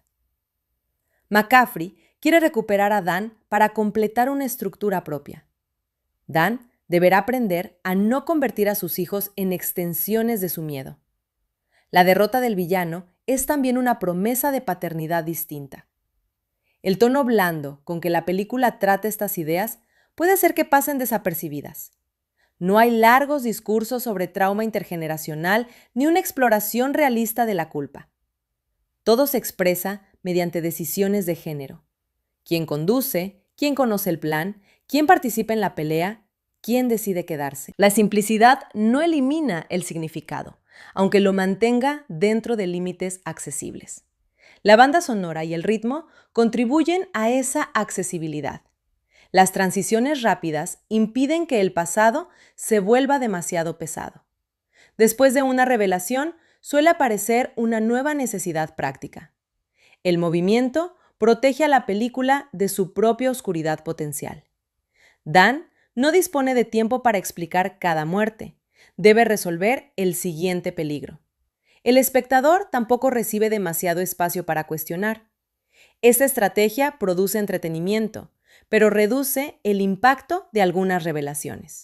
McCaffrey quiere recuperar a Dan para completar una estructura propia. Dan deberá aprender a no convertir a sus hijos en extensiones de su miedo. La derrota del villano es también una promesa de paternidad distinta. El tono blando con que la película trata estas ideas puede hacer que pasen desapercibidas. No hay largos discursos sobre trauma intergeneracional ni una exploración realista de la culpa. Todo se expresa mediante decisiones de género. ¿Quién conduce? ¿Quién conoce el plan? ¿Quién participa en la pelea? ¿Quién decide quedarse? La simplicidad no elimina el significado, aunque lo mantenga dentro de límites accesibles. La banda sonora y el ritmo contribuyen a esa accesibilidad. Las transiciones rápidas impiden que el pasado se vuelva demasiado pesado. Después de una revelación, suele aparecer una nueva necesidad práctica. El movimiento protege a la película de su propia oscuridad potencial. Dan no dispone de tiempo para explicar cada muerte. Debe resolver el siguiente peligro. El espectador tampoco recibe demasiado espacio para cuestionar. Esta estrategia produce entretenimiento, pero reduce el impacto de algunas revelaciones.